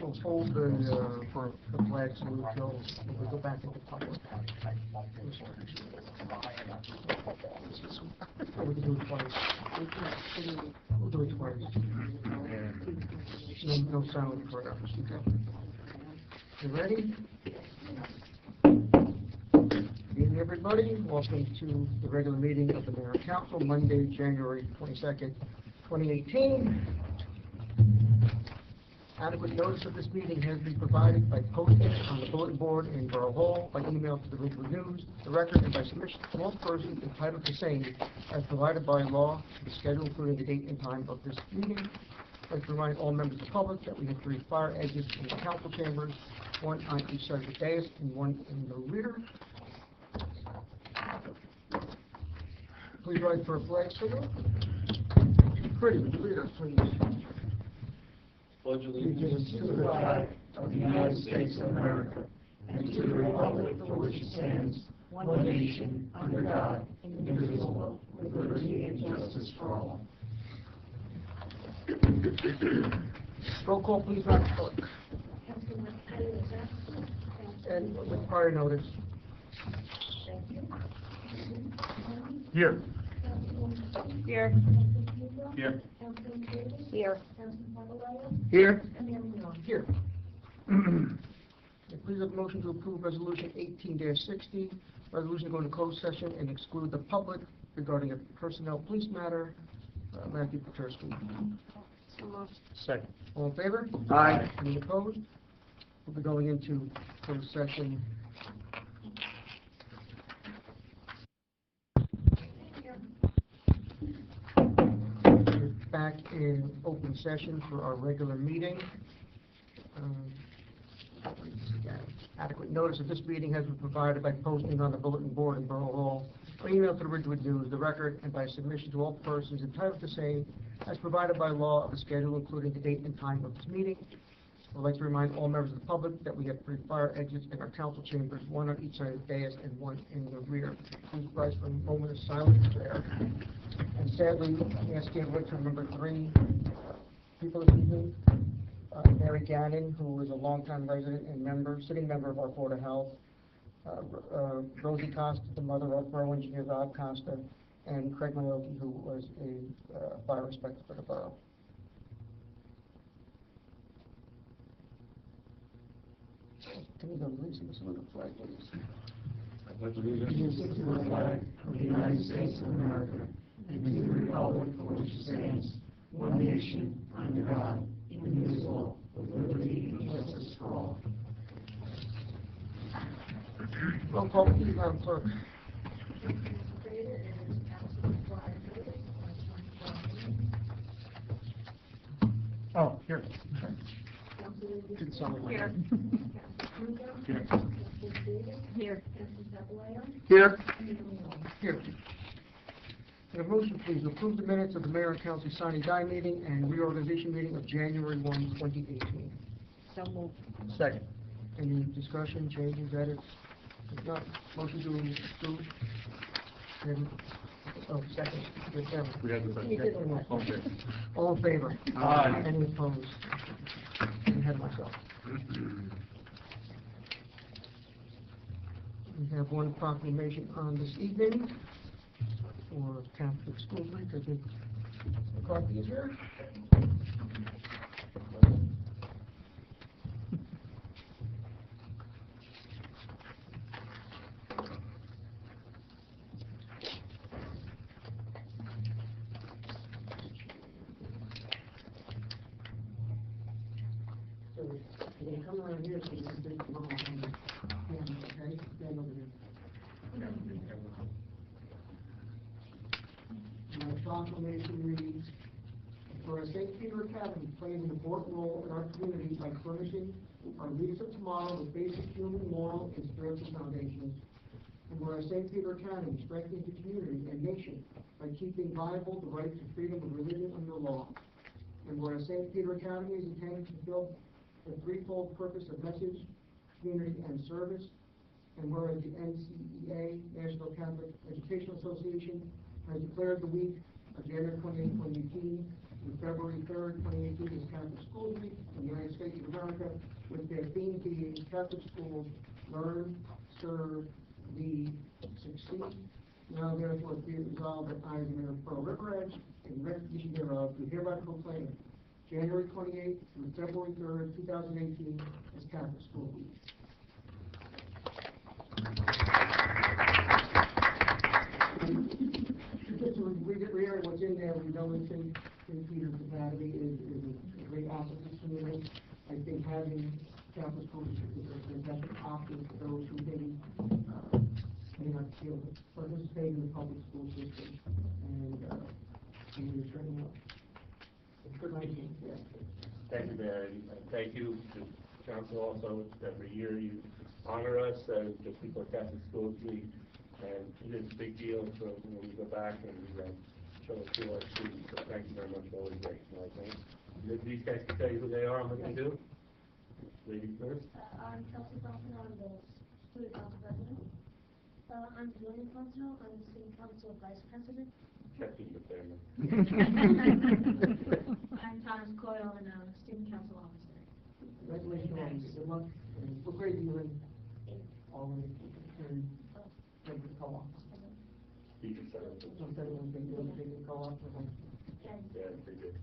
We'll hold for flag salute until we go back into public. We can do it twice. We'll do it twice. No sound prayer. You ready? Good evening, everybody. Welcome to the regular meeting of the Mayor and Council, Monday, January 22nd, 2018. Adequate notice of this meeting has been provided by posting on the bulletin board in Borough Hall, by email to the Ridgewood News, the Record, and by submission to all persons entitled to same, as provided by law, the schedule including the date and time of this meeting. I'd like to remind all members of the public that we have 3 fire exits in the council chambers, 1 on each side of the dais and 1 in the rear. Please rise for a flag salute. Pretty, lead us, please. Pledge allegiance to the flag of the United States of America and to the republic for which it stands, one nation, under God, indivisible, with liberty and justice for all. Roll call, please, Madam Clerk. And with prior notice. Here. Here. Here. Here. Here. Here. Please have a motion to approve Resolution 18-60, resolution to go into closed session and exclude the public regarding a personnel police matter. Matthew Petersky. Second. All in favor? Aye. Any opposed? We'll be going into closed session. We're back in open session for our regular meeting. Adequate notice of this meeting has been provided by posting on the bulletin board in Borough Hall, by email to the Ridgewood News, the Record, and by submission to all persons entitled to same, as provided by law of the schedule including the date and time of this meeting. I'd like to remind all members of the public that we have 3 fire exits in our council chambers, 1 on each side of the dais and 1 in the rear. Please rise for a moment of silence there. And sadly, I ask everyone to remember 3 people this evening. Mary Gannon, who is a longtime resident and sitting member of our Board of Health. Rosie Costa, the mother of borough engineer Rob Costa, and Craig Mayoki, who was a fire inspector for the borough. Can we go to Lisa with salute the flag, please? I pledge allegiance to the flag of the United States of America and to the republic for which it stands, one nation, under God, indivisible, with liberty and justice for all. Roll call, please, Madam Clerk. Oh, here. Didn't sound like Here. Here. Here. Here. Here. And a motion, please, to approve the minutes of the Mayor and Council Sine Die meeting and reorganization meeting of January 1, 2018. So moved. Second. Any discussion, changes, edits? If not, motion to approve. And, second. Yes, We had the You did it. Okay. all in favor? Aye. Any opposed? I had myself. We have 1 proclamation on this evening for Catholic School Week. I think McCarthy is here. So, you can come around here so you can take them all. Okay, stand over here. My proclamation reads, for our St. Peter Academy plays an important role in our community by furnishing our leaders of tomorrow with basic human, moral, and spiritual foundations. And where our St. Peter Academy strengthens the community and nation by keeping viable the right to freedom of religion under law. And where our St. Peter Academy is intended to fulfill the 3-fold purpose of message, community, and service. And whereas the NCEA, National Catholic Educational Association, has declared the week of January 28, 2018, and February 3rd, 2018 as Catholic School Week in the United States. States of America, with their theme being Catholic schools learn, serve, lead, succeed. Now therefore be it resolved that I, the Mayor of Pearl River Edge, in recognition thereof, do hereby proclaim January 28th through February 3rd, 2018 as Catholic School Week. Just to reiterate what's in there, we know that St. Peter's Academy is a great asset to the community. I think having Catholic schools is a fantastic option for those who may not feel to participate in the public school system. And we're turning up. It's good idea. Yeah. Thank you, Mayor, and thank you to council also. Every year you honor us just before Catholic Schools Week, and it is a big deal when we go back and we show it to our students. So thank you very much for all the great. These guys can tell you who they are and what they do. Ladies first. I'm Kelsey Thompson. I'm the student council president. I'm Julian Thompson. I'm the student council vice president. Check in your family. I'm Thomas Coyle, and I'm a student council officer. Congratulations. Good luck. And we're great to you in all of it. And thank you for co-op. Teacher Center. Some everyone can do it, they can co-op. Yeah, they did.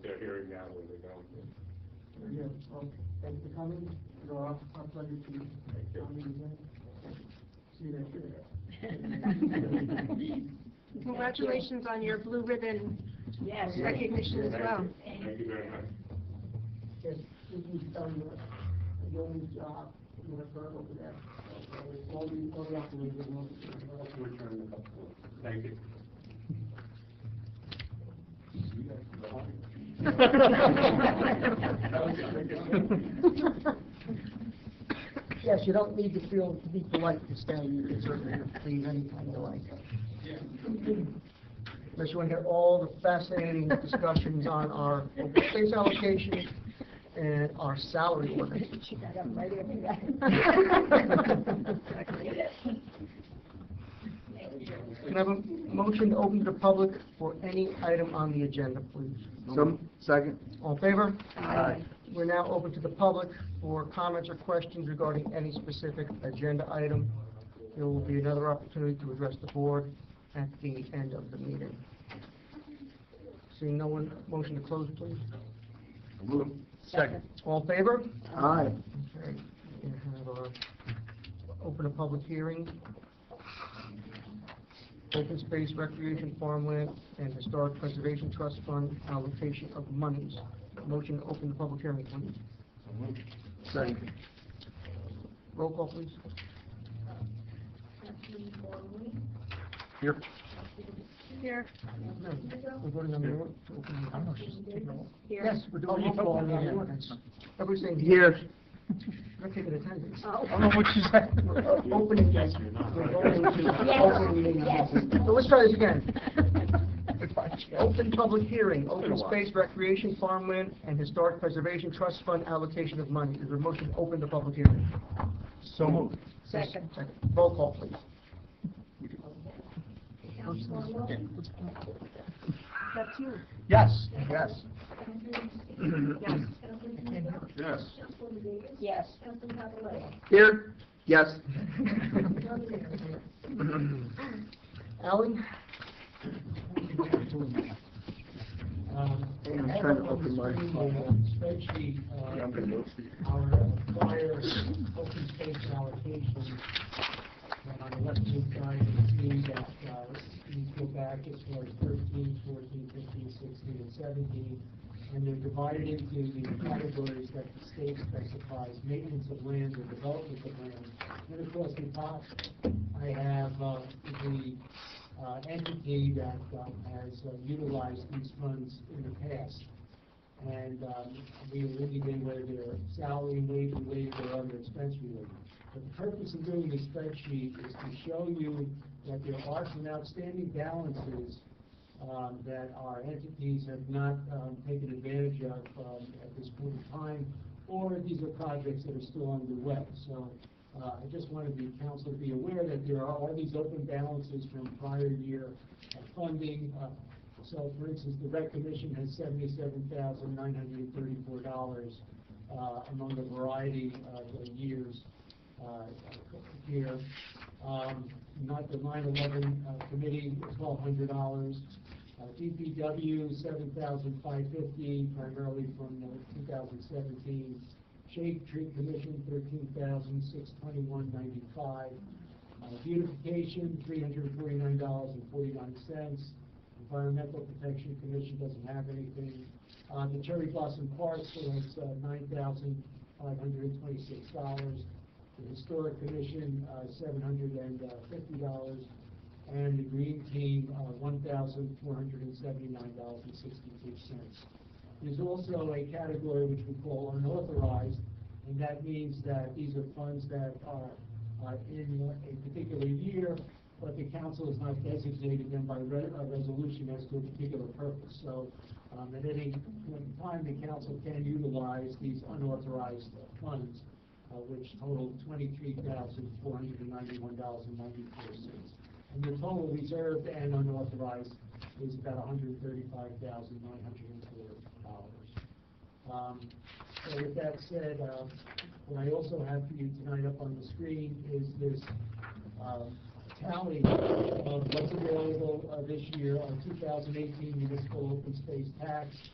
They're hearing now where they're going. Very good. Well, thank you for coming. It's our pleasure to honor you again. See you next year. Congratulations on your blue ribbon recognition as well. Thank you very much. Yes, this is your only job. You want to start over there. All the operators. Thank you. Yes, you don't need to feel to be polite to stay. You can certainly leave anytime you like. Unless you want to hear all the fascinating discussions on our open space allocation and our salary ordinance. Can I have a motion to open to the public for any item on the agenda, please? Second. All in favor? Aye. We're now open to the public for comments or questions regarding any specific agenda item. There will be another opportunity to address the board at the end of the meeting. Seeing no one, motion to close, please. Second. All in favor? Aye. Okay, we have our open a public hearing. Open space, recreation, farmland, and historic preservation trust fund allocation of monies. Motion to open the public hearing, please. Second. Roll call, please. Here. Here. No, we're voting on the ordinance. To open the- I don't know, she's taking a look. Here. Yes, we're doing roll call on the ordinance. Everybody's saying Here. We're taking attendance. Oh. I don't know what she said. Opening, Yes, you're not. we're going to Yes. open the, Yes. so let's try this again. It's fine. Open public hearing, open Been a while. space, recreation, farmland, and historic preservation trust fund allocation of money. Is there a motion to open the public hearing? So moved. Second. Second. Roll call, please. That's you. Yes. Yes. Yes. Yes. Yes. Here. Yes. Alan? I'm trying to open my Spreadsheet, Yeah, I'm gonna move for you. our prior open space allocation. On the left-hand side, you see that, you go back as far as 13, 14, 15, 16, and 17, and they're divided into the categories that the state specifies: maintenance of land or development of land. And across the top, I have, the entity that has utilized these funds in the past. And we indicate whether they're salary, wage related, or other expense related. But the purpose of doing this spreadsheet is to show you that there are some outstanding balances that our entities have not taken advantage of at this point in time, or these are projects that are still underway. So I just wanted the council to be aware that there are all these open balances from prior year funding. So, for instance, the rec commission has $77,934 among a variety of years here. Not the 9/11 committee, $1,200. DPW, $7,550, primarily from 2017. Shade Tree Commission, $13,621.95. Beautification, $349.49. Environmental Protection Commission doesn't have anything. The Cherry Blossom Park, so that's $9,526. The Historic Commission, $750. And the Green Team, $1,479.62. There's also a category which we call unauthorized, and that means that these are funds that are in a particular year, but the council has not designated them by resolution as to a particular purpose. So at any point in time, the council can utilize these unauthorized funds, which total $23,491.94. And the total reserved and unauthorized is about $135,904. So with that said, what I also have for you tonight up on the screen is this tally of what's available this year. Our 2018 municipal open space tax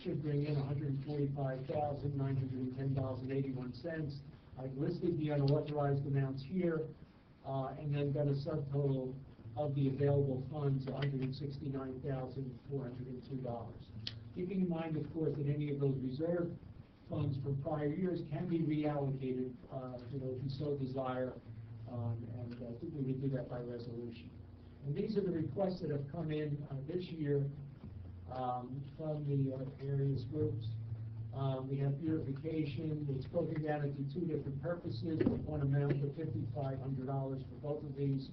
should bring in $145,910.81. I've listed the unauthorized amounts here, and then got a subtotal of the available funds, $169,402. Keeping in mind, of course, that any of those reserve funds from prior years can be reallocated, if you so desire, and we would do that by resolution. And these are the requests that have come in this year from the various groups. We have beautification. It's broken down into two different purposes, with one amount of $5,500 for both of these.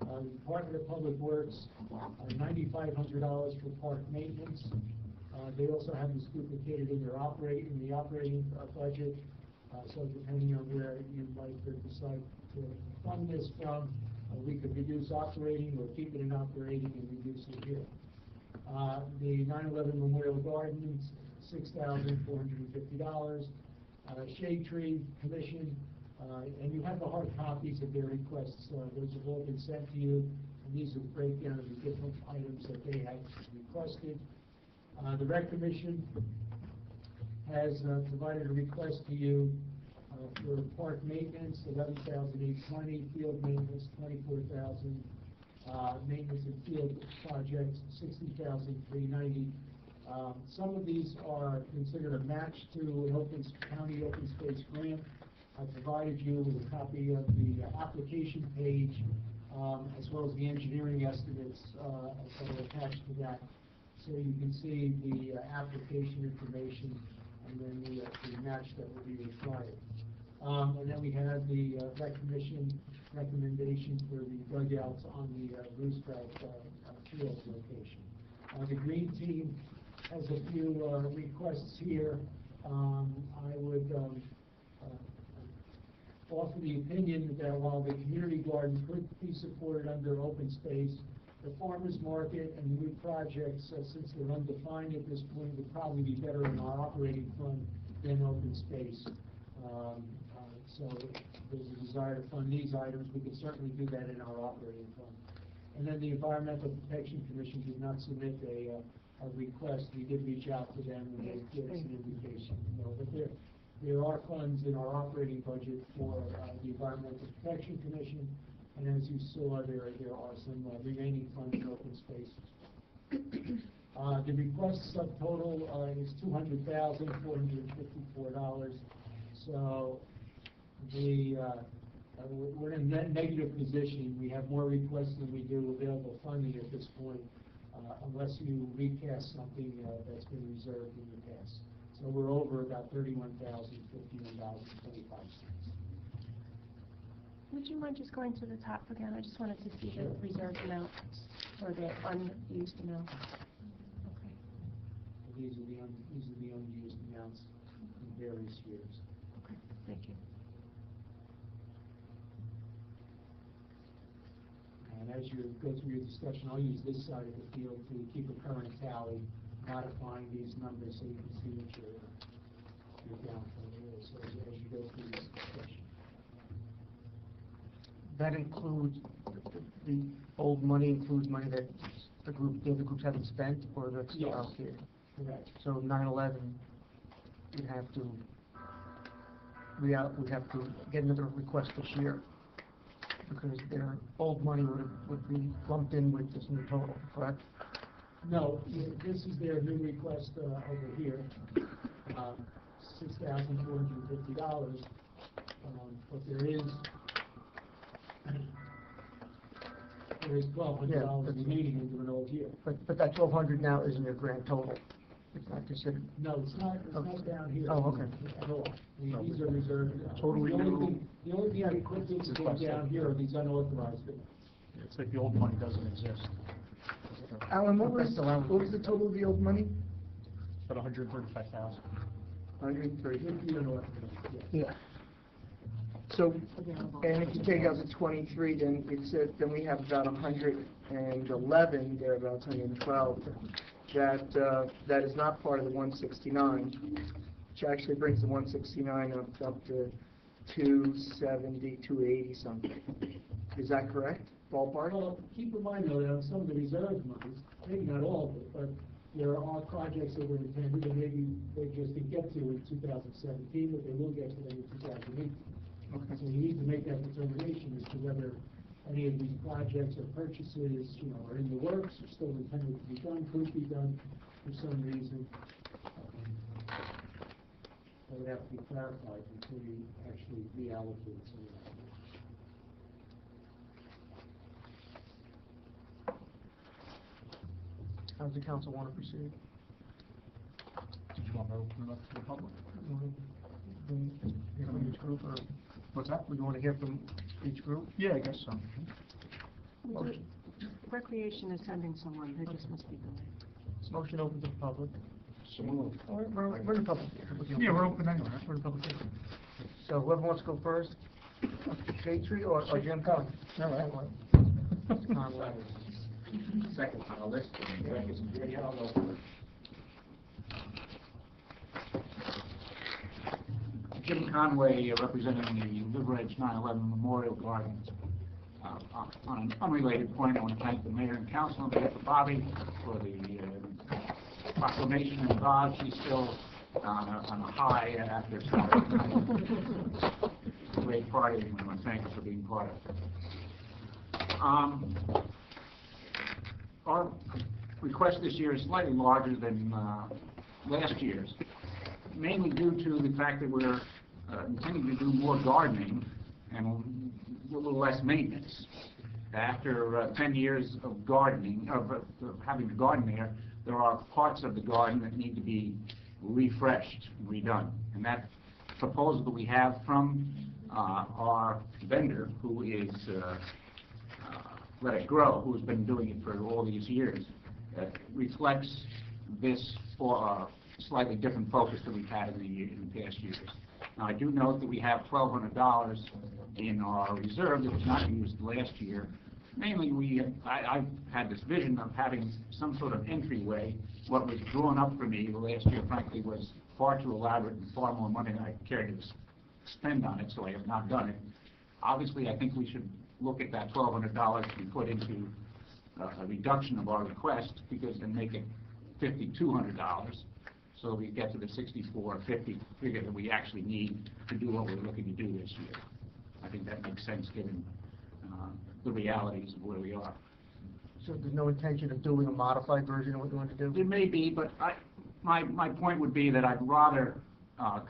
The Department of Public Works, $9,500 for park maintenance. They also have this duplicated in the operating budget. So depending on where you'd like to decide to fund this from, we could reduce operating or keep it in operating and reduce it here. The 9/11 Memorial Gardens, $6,450. Shade Tree Commission, and you have the hard copies of their requests. Those have all been sent to you, and these are the breakdown of the different items that they have requested. The Rec Commission has provided a request to you for park maintenance, $11,820, field maintenance, $24,000, maintenance and field projects, $60,390. Some of these are considered a match to an county open space grant. I provided you with a copy of the application page, as well as the engineering estimates that are attached to that. So you can see the application information and then the match that will be required. And then we have the Rec Commission recommendation for the dugouts on the Roosevelt Field location. The Green Team has a few requests here. I would offer the opinion that while the community garden could be supported under open space, the farmers market and new projects, since they're undefined at this point, would probably be better in our operating fund than open space. So if there's a desire to fund these items, we could certainly do that in our operating fund. And then the Environmental Protection Commission did not submit a request. We did reach out to them and they gave us an indication. But there are funds in our operating budget for the Environmental Protection Commission, and as you saw, there are some remaining funds in open space. The request subtotal is $200,454. So we're in a negative position. We have more requests than we do available funding at this point, unless you recast something that's been reserved in the past. So we're over about $31,051.25. Would you mind just going to the top again? I just wanted to see the reserved amount or the unused amount. Okay. These are the unused amounts in various years. Okay, thank you. And as you go through your discussion, I'll use this side of the field to keep a current tally, modifying these numbers so you can see what your downfall is, as you go through this discussion. That includes, the old money includes money that the other groups haven't spent, or that's still Yes. allocated? Correct. So 9/11, we'd have to, we'd have to get another request this year, because their old money would be lumped in with this new total, correct? No, this is their new request over here, $6,450. But there is $1,200 remaining into an old year. But that 1,200 now isn't your grand total. It's not considered. No, it's not down here. Oh, okay. At all. These are reserved. Totally new. The only thing I could think of going down here are these unauthorized bills. It's like the old money doesn't exist. Alan, what was the total of the old money? About 135,000. 103. The unauthorized, yes. Yeah. So, and if you take out the 23, then it says, then we have about 111, thereabouts, 112, that is not part of the 169, which actually brings the 169 up to 270, 280 something. Is that correct? Ballpark? Well, keep in mind though, that on some of the reserved monies, maybe not all of it, but there are projects that were intended and maybe they just didn't get to in 2017, but they will get to them in 2018. Okay. So you need to make that determination as to whether any of these projects or purchases, are in the works, or still intended to be done, could be done for some reason. That would have to be clarified before you actually reallocate some of that. How does the council want to proceed? Did you want to open it up to the public? You want to hear from each group, or What's that? would you want to hear from each group? Yeah, I guess so. Motion. Recreation is sending someone, they just must be delayed. Motion open to the public. So moved. We're in the public. Yeah, we're open anyway. We're in the public hearing. So whoever wants to go first, J-Tree or Jim Conway? All right. Conway. Second on the list. Jim Conway, representing the River Edge 9/11 Memorial Gardens. On an unrelated point, I want to thank the mayor and council on behalf of Bobby for the proclamation and God. She's still on a high after a great party, and I want to thank her for being part of it. Our request this year is slightly larger than last year's, mainly due to the fact that we're intending to do more gardening and a little less maintenance. After 10 years of gardening, of having the garden there are parts of the garden that need to be refreshed, redone. And that proposal that we have from our vendor, who is Let It Grow, who's been doing it for all these years, reflects this slightly different focus that we've had in the past years. Now, I do note that we have $1,200 in our reserve that was not used last year. Mainly, I've had this vision of having some sort of entryway. What was drawn up for me last year, frankly, was far too elaborate and far more money than I cared to spend on it, so I have not done it. Obviously, I think we should look at that $1,200 to be put into a reduction of our request, and make it $5,200, so we get to the $6,450 figure that we actually need to do what we're looking to do this year. I think that makes sense given the realities of where we are. So there's no intention of doing a modified version of what you want to do? There may be, but my point would be that I'd rather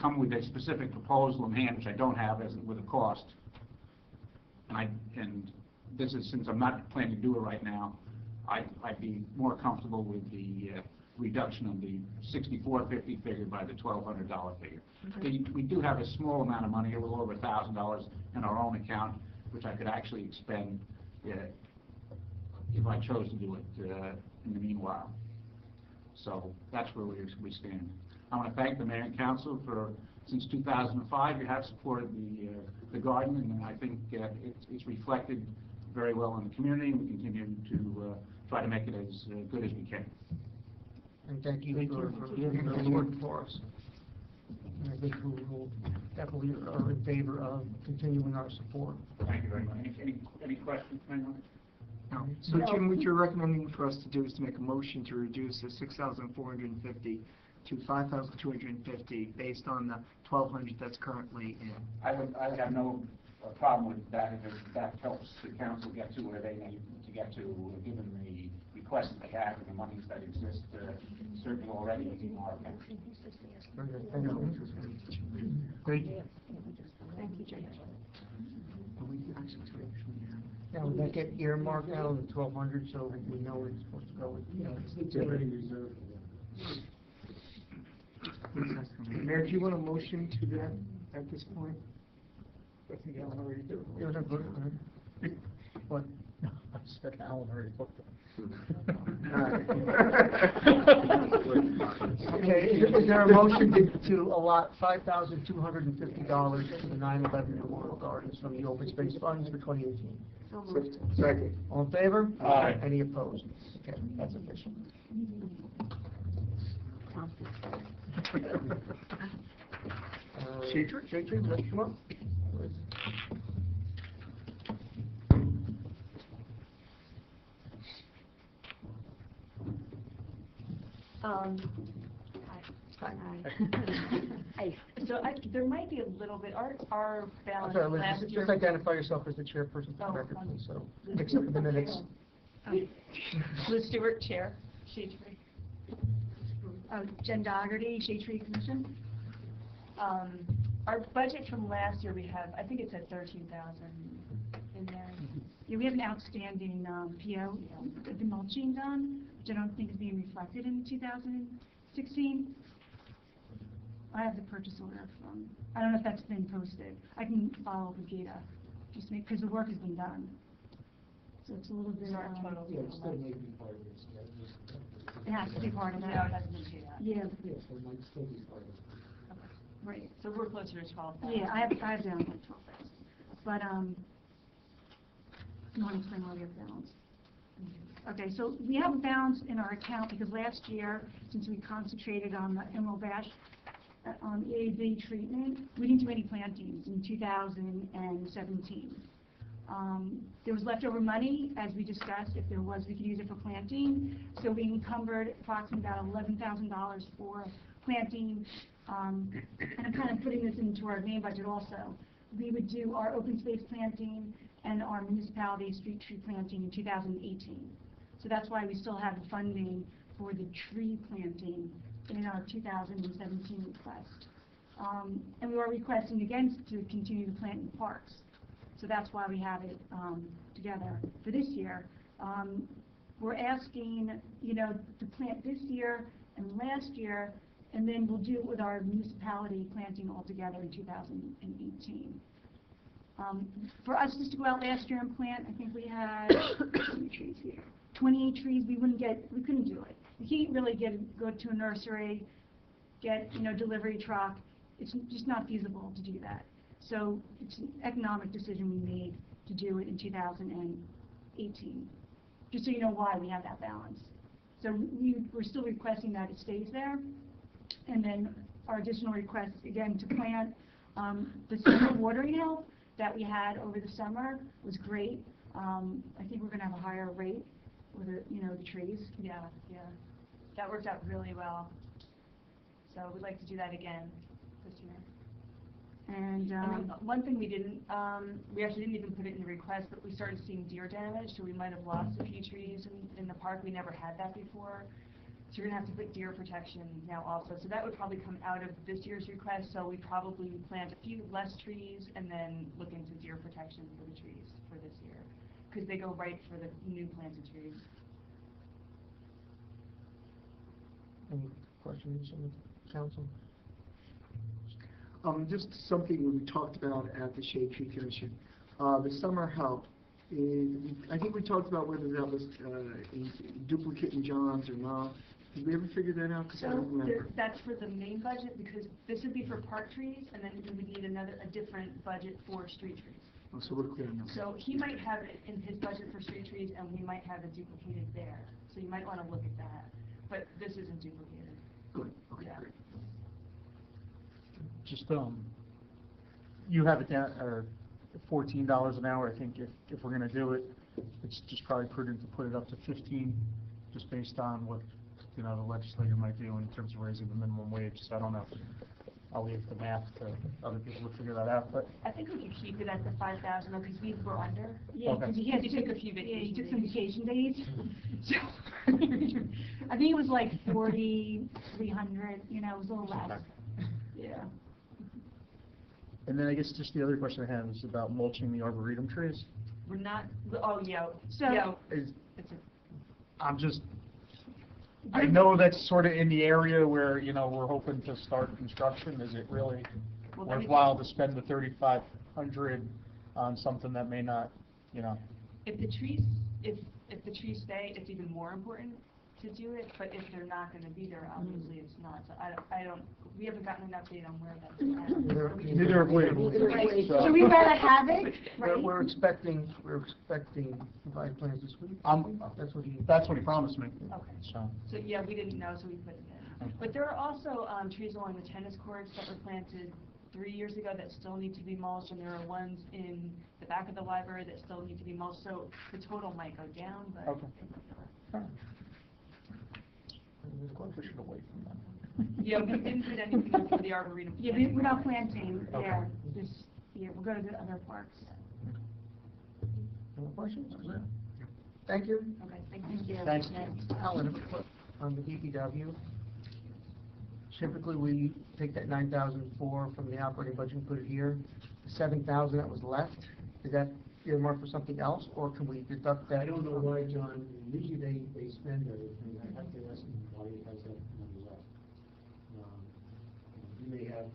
come with a specific proposal in hand, which I don't have, with a cost. And this is, since I'm not planning to do it right now, I'd be more comfortable with the reduction of the $6,450 figure by the $1,200 figure. Okay. We do have a small amount of money, a little over $1,000 in our own account, which I could actually expend if I chose to do it in the meanwhile. So that's where we stand. I want to thank the mayor and council for, since 2005, you have supported the garden, and I think it's reflected very well in the community, and we continue to try to make it as good as we can. And thank you for working for us. And I think we'll definitely are in favor of continuing our support. Thank you very much. Any questions, anyone? No. So Jim, what you're recommending for us to do is to make a motion to reduce the 6,450 to 5,250 based on the 1,200 that's currently in. I would have no problem with that if that helps the council get to where they need to get to, given the requests that they have and the monies that exist certainly already in our account. Very good. Thank you. Thank you. Thank you, Jim. Now, will that get earmarked now, the 1,200, so we know where it's supposed to go? It's already reserved. Mayor, do you want a motion to that at this point? I think Alan already did. It was a good, what? I said Alan already booked it. Okay, is there a motion to allot $5,250 to the 9/11 Memorial Gardens from the open space funds for 2018? So moved. Second. All in favor? Aye. Any opposed? Okay, that's official. Shade tree, let's come up. Hi. Hi. So there might be a little bit, our I'm balance sorry, Liz, last year. just identify yourself as the chairperson for the record, please, so, except for the minutes. Liz Stewart, Chair, Shade Tree. Jen Dougherty, Shade Tree Commission. Our budget from last year, we have, I think it's at 13,000 in there. Yeah, we have an outstanding PO, the mulching done, which I don't think is being reflected in 2016. I have the purchase order from, I don't know if that's been posted. I can follow up with Gita, just make, because the work has been done. So it's a little bit, Our total. Yeah, it still may be part of this, yeah, just. it has to be part of No, that. it hasn't been paid out. Yeah, Yes, it might still be part of it. right. So we're closer to 12,000. Yeah, I have down like 12,000. But, you want to explain why we have balance? Okay, so we have a balance in our account because last year, since we concentrated on the emerald ash, on EAB treatment, we didn't do any plantings in 2017. There was leftover money, as we discussed. If there was, we could use it for planting. So we encumbered approximately about $11,000 for planting. And I'm kind of putting this into our main budget also. We would do our open space planting and our municipality street tree planting in 2018. So that's why we still have the funding for the tree planting in our 2017 request. And we are requesting again to continue to plant in parks. So that's why we have it together for this year. We're asking, to plant this year and last year, and then we'll do it with our municipality planting all together in 2018. For us just to go out last year and plant, I think we had 20 trees here. 28 trees, we couldn't do it. You can't really go to a nursery, get, delivery truck. It's just not feasible to do that. So it's an economic decision we made to do it in 2018. Just so you know why we have that balance. So we're still requesting that it stays there. And then our additional request, again, to plant the summer watering help that we had over the summer was great. I think we're going to have a higher rate with the trees. Yeah. That worked out really well. So we'd like to do that again this year. And And then one thing we actually didn't even put it in the request, but we started seeing deer damage, so we might have lost a few trees in the park. We never had that before. So we're going to have to put deer protection now also. So that would probably come out of this year's request, so we probably plant a few less trees and then look into deer protection for the trees for this year, because they go right for the new planted trees. Any questions from the council? Just something we talked about at the Shade Tree Commission. The summer help, I think we talked about whether that was in duplicate in John's or not. Did we ever figure that out? Because I So don't remember. that's for the main budget, because this would be for park trees, and then we would need a different budget for street trees. Oh, so we're clear now. So he might have it in his budget for street trees, and we might have it duplicated there. So you might want to look at that, but this isn't duplicated. Good, okay, Yeah. great. Just, you have it down, or $14 an hour, I think, if we're gonna do it, it's just probably prudent to put it up to 15, just based on what, you know, the legislature might do in terms of raising the minimum wage, so I don't know. I'll leave the math to other people to figure that out, but, I think we could keep it at the 5,000, though, because we were under. Yeah, Okay. because he had He to took take a few Yeah, he vacation took some days. vacation days. So, I think it was like 4,300, you know, it was a little less. Yeah. and then I guess just the other question I have is about mulching the Arboretum trees. We're not, oh, yeah, So- yeah. Is, It's a, I'm just, I know that's sort of in the area where, you know, we're hoping to start construction. Is it really Well, let me- worthwhile to spend the 3,500 on something that may not, you know? if the trees, if the trees stay, it's even more important to do it, but if they're not gonna be there, obviously it's not. So I don't, we haven't gotten an update on where that's at. Neither have we. Right. So- So we'd rather have it, We're, right? we're expecting provide plans this week. That's what he. That's what he promised me, Okay. so. So, yeah, we didn't know, so we put it in. But there are also, trees along the tennis courts that were planted 3 years ago that still need to be mulched, and there are ones in the back of the library that still need to be mulched, so the total might go down, but. Okay. We should wait from that. Yeah, we didn't put anything in for the Arboretum. Yeah, we're not planting there this year. We're going to the other parks. Any questions? Thank you. Okay, thank you. Thanks. Alan, on the DPW, typically we take that 9,004 from the operating budget and put it here. The 7,000 that was left, is that earmarked for something else, or can we deduct that? I don't know why, John, usually they spend everything, I have to ask them why he has that money left. You may have,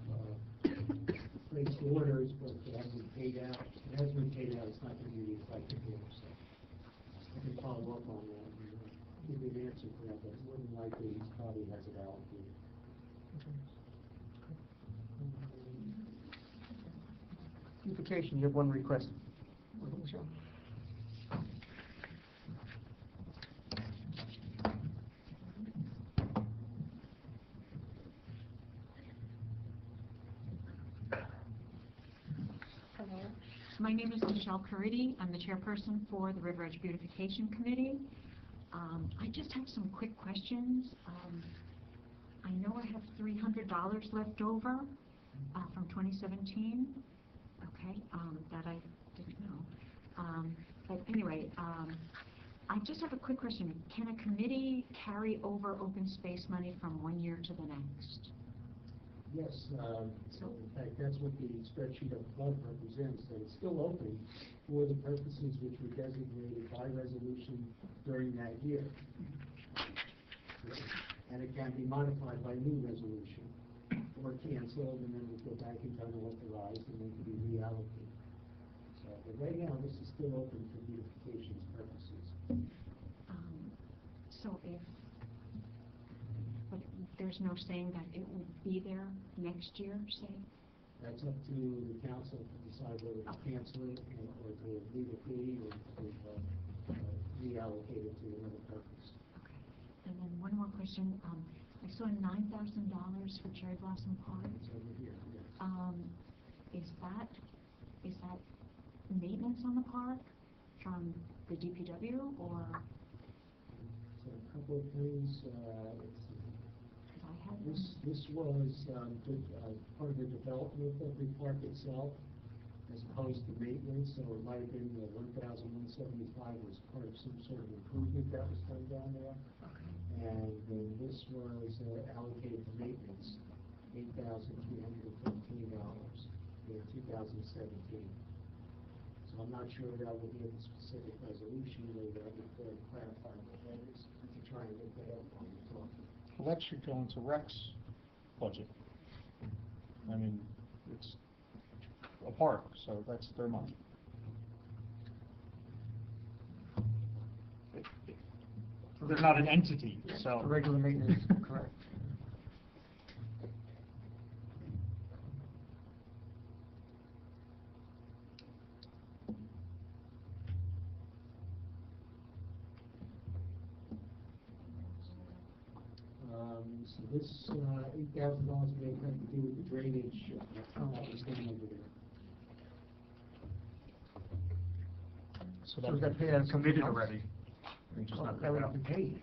placed orders, but it hasn't been paid out, it hasn't been paid out, it's not gonna be reflected here, so. I can follow up on that, and give you an answer for that, but more than likely, he probably has it allocated. Beautification, you have one request. Michelle? Hello, my name is Michelle Caridi. I'm the chairperson for the River Edge Beautification Committee. I just have some quick questions. I know I have $300 left over from 2017. Okay, that I didn't know. But anyway, I just have a quick question. Can a committee carry over open space money from one year to the next? Yes, so in fact, that's what the spreadsheet above represents, that it's still open for the purposes which were designated by resolution during that year. And it can be modified by new resolution, or canceled, and then we go back into unauthorized, and then can be reallocated. So, but right now, this is still open for beautification purposes. So if, but there's no saying that it will be there next year, say? That's up to the council to decide whether to cancel it, or to leave it be, or to reallocate it to another purpose. Okay. And then one more question. I saw $9,000 for Cherry Blossom Park. It's over here, yes. Is that maintenance on the park from the DPW, or? So a couple of things, let's see. Because I had This was part of the development of the park itself, as opposed to maintenance, so it might have been 1,175 was part of some sort of improvement that was done down there. And then this was allocated for maintenance, $8,315 in 2017. So I'm not sure that will be a specific resolution, or that would clarify what that is, to try and get that up on the top. Well, that should go into Rec's budget. I mean, it's a park, so that's their money. They're not an entity, so. Regular maintenance, correct. So this, $8,000 may have to do with the drainage, that was done over there. So So is that paid out of committed something else? already? And just not That would paid have out. been paid.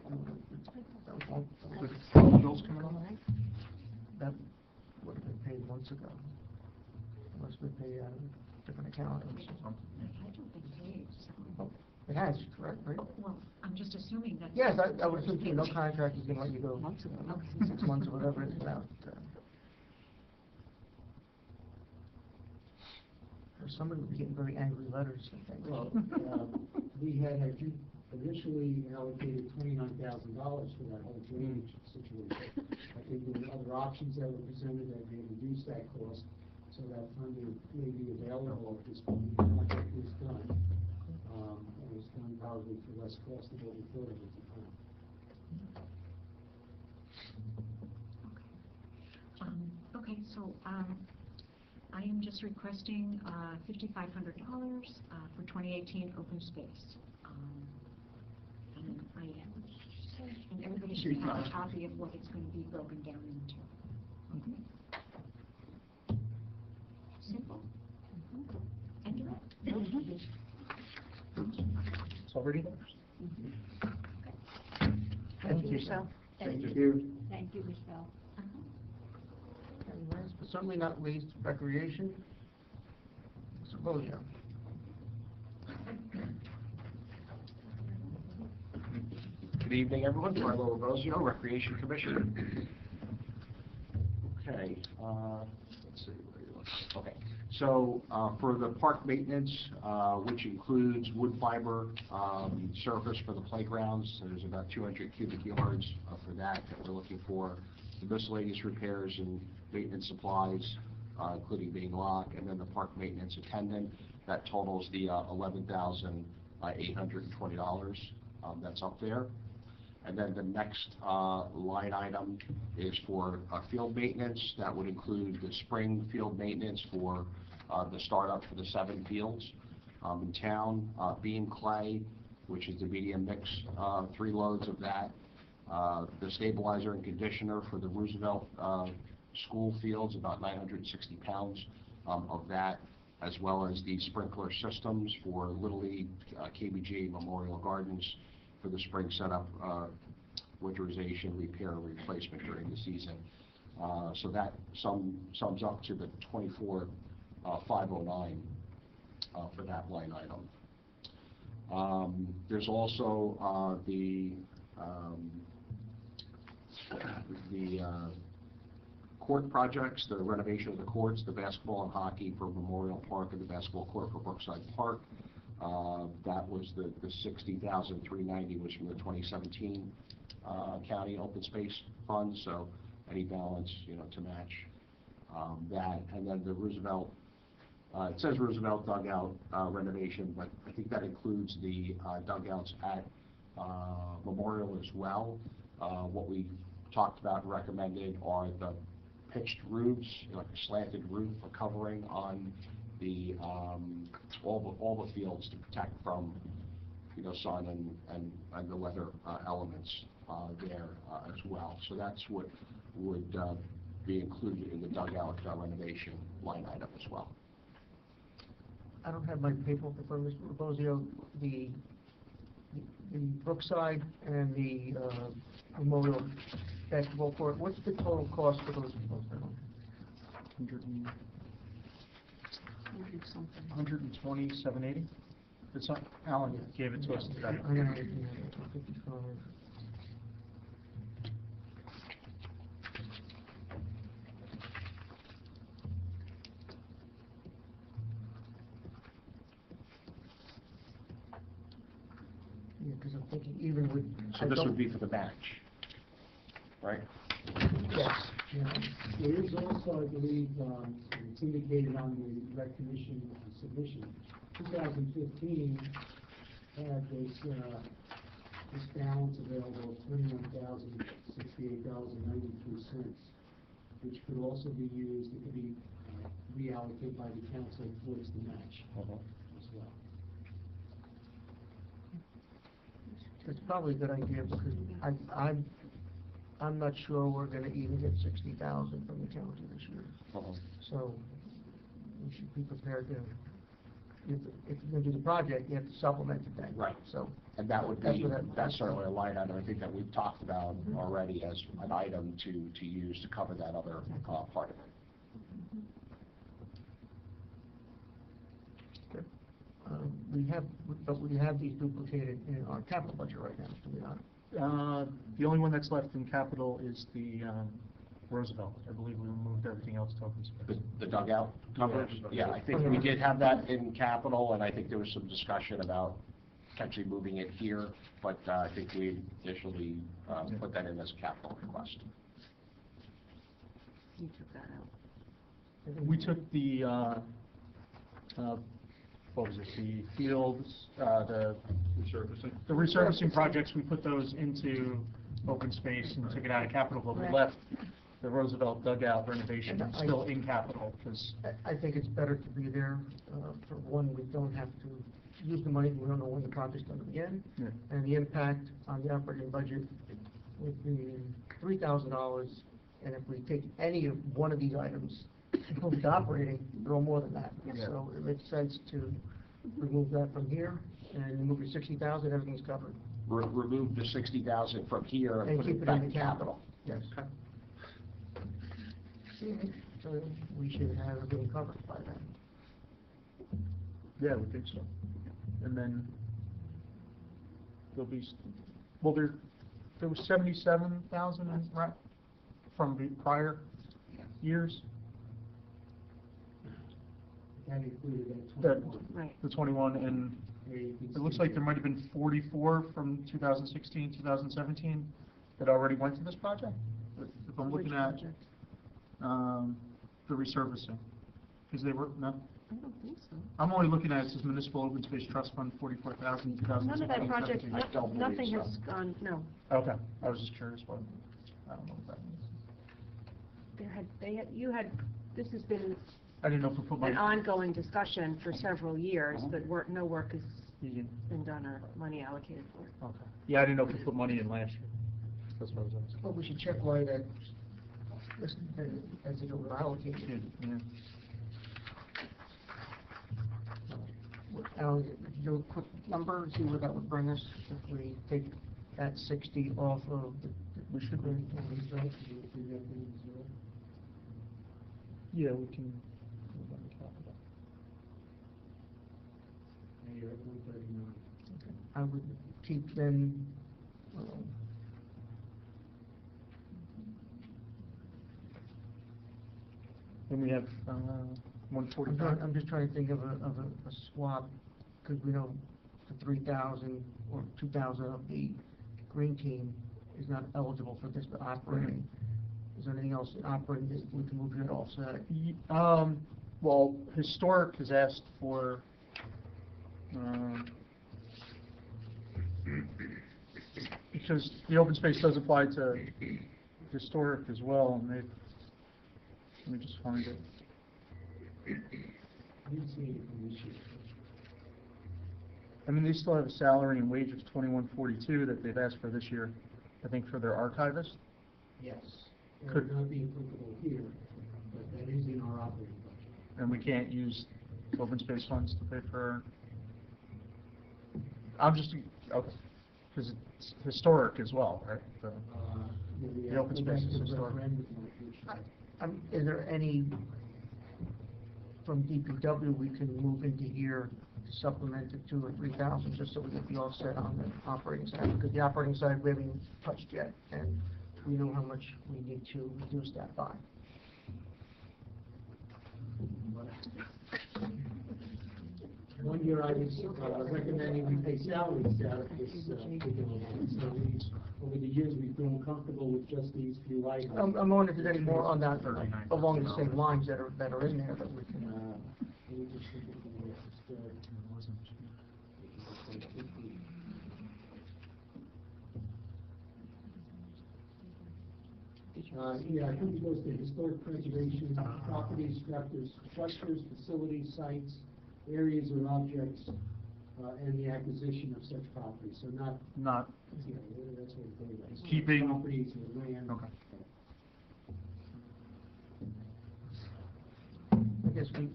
That was all, With bills coming on? that would have been paid months ago. It must have been paid out of a different account or something. I don't think it is, so, It has, correct, right? well, I'm just assuming that. Yes, I would assume, no contract is gonna let you go Months ago. 6 months or whatever it is without, or somebody would be getting very angry letters, I think. Well, we had initially allocated $29,000 for that whole drainage situation. I think there were other options that were presented that may reduce that cost, so that funding may be available at this point. The project was done. It was done probably for less cost than what we thought it was at the time. Okay, so, I am just requesting, $5,500, for 2018 open space. And everybody should have a copy of what it's going to be broken down into. Simple. And direct. It's already there. Thank you, Michelle. Thank you. Thank you, Michelle. And last but certainly not least, recreation. Mr. Bozio. Good evening, everyone. Carlo Rosio, Recreation Commissioner. Okay, let's see. Where you look. Okay, so for the park maintenance, which includes wood fiber surface for the playgrounds, there's about 200 cubic yards for that we're looking for. The miscellaneous repairs and maintenance supplies, including being lock, and then the park maintenance attendant, that totals the $11,820. That's up there. And then the next line item is for field maintenance. That would include the spring field maintenance for the startup for the 7 fields in town. Beam clay, which is the medium mix, 3 loads of that. The stabilizer and conditioner for the Roosevelt school fields, about 960 pounds of that, as well as the sprinkler systems for Little League, KBG, Memorial Gardens, for the spring setup, winterization, repair, and replacement during the season. So that sums up to the $24,509 for that line item. There's also the court projects, the renovation of the courts, the basketball and hockey for Memorial Park and the basketball court for Brookside Park. That was the $60,390 was from the 2017 county open space fund, so any balance, to match that. And then the Roosevelt, it says Roosevelt dugout renovation, but I think that includes the dugouts at Memorial as well. What we talked about and recommended are the pitched roofs, like a slanted roof, a covering on the all the fields to protect from sun and the weather elements there as well. So that's what would be included in the dugout renovation line item as well. I don't have my paperwork for Mr. Bozio. The Brookside and the Memorial basketball court, what's the total cost for those? 127.80. It's not, Alan gave it to us today. 155. Yeah, because I'm thinking even with. So this would be for the match, right? Yes. Yeah. There is also, I believe, it's indicated on the Rec Commission submission, 2015 had this balance available of $21,068.93, which could also be used, it could be reallocated by the council towards the match as well. It's probably a good idea because I'm not sure we're gonna even get 60,000 from the county this year. So, we should be prepared to, if you're gonna do the project, you have to supplement it then. Right. So, And that would That's be, what that's certainly a line item, I think that we've talked about already as an item to use to cover that other, part of it. we have these duplicated in our capital budget right now, do we not? The only one that's left in capital is the Roosevelt. I believe we moved everything else to open space. The dugout coverage? Yeah, I think we did have that in capital, and I think there was some discussion about potentially moving it here, but I think we initially put that in as a capital request. You took that out. We took the, what was it, the fields, the resurfacing projects, we put those into open space and took it out of capital, but we left the Roosevelt dugout renovation still in capital, because I think it's better to be there. For one, we don't have to use the money, we don't know when the project's gonna begin. Yeah. And the impact on the operating budget would be $3,000, and if we take any of one of these items, move to operating, they're all more than that. Yeah. So it makes sense to remove that from here, and move the 60,000, everything's covered. Remove the 60,000 from here and And put keep it it back in in the capital. Yes. So we should have everything covered by then. yeah, we think so. And then there'll be, well, there was 77,000 from the prior years. That included That, Right. the 21, and it looks like there might have been 44 from 2016, 2017 that already went to this project. If I'm looking Which at, project? the resurfacing, because they were, no? I don't think so. I'm only looking at, it says Municipal Open Space Trust Fund, 44,000, 2016. None of that project, 17. I don't believe nothing so. has gone, no. Okay, I was just curious what, I don't know what that means. This has been I didn't know if we put an money. ongoing discussion for several years, but no work has You been done or money allocated for it. okay. Yeah, I didn't know if we put money in last year. That's what I was asking. Well, we should check why that, as it was allocated. Yeah. Alan, could you do a quick number, see where that would bring us if we take that 60 off of the. We should be. Yeah, we can. move on to capital. And you're at 139. I would keep them, Then we have, 145. I'm just trying to think of a swap, because we know the 3,000 or 2,000 of the green team is not eligible for this, but operating. Is there anything else in operating that we can move here to offset it? Well, Historic has asked for, because the open space does apply to Historic as well, and they, let me just find it. I didn't see it from this year. I mean, they still have a salary and wage of $21.42 that they've asked for this year, I think for their archivist. Yes. That Could- would not be applicable here, but that is in our operating budget. And we can't use open space funds to pay for, I'm just, okay, because it's historic as well, right? The open space is historic. Is there any, from DPW, we can move into here to supplement the 2,000 or 3,000, just so we get the offset on the operating side? Because the operating side, we haven't touched yet, and we know how much we need to reduce that by. One year I was recommending we pay salaries out of this particular line. So over the years, we've grown comfortable with just these few items. I'm wondering if there's any more on that, along the same lines that are in there that we can. Let me just look at the historic. Yeah, I think it goes to historic preservation, properties, structures, facilities, sites, areas or objects and the acquisition of such property, so not, Not yeah, that's what they write. Keeping- Properties and land. Okay. I guess we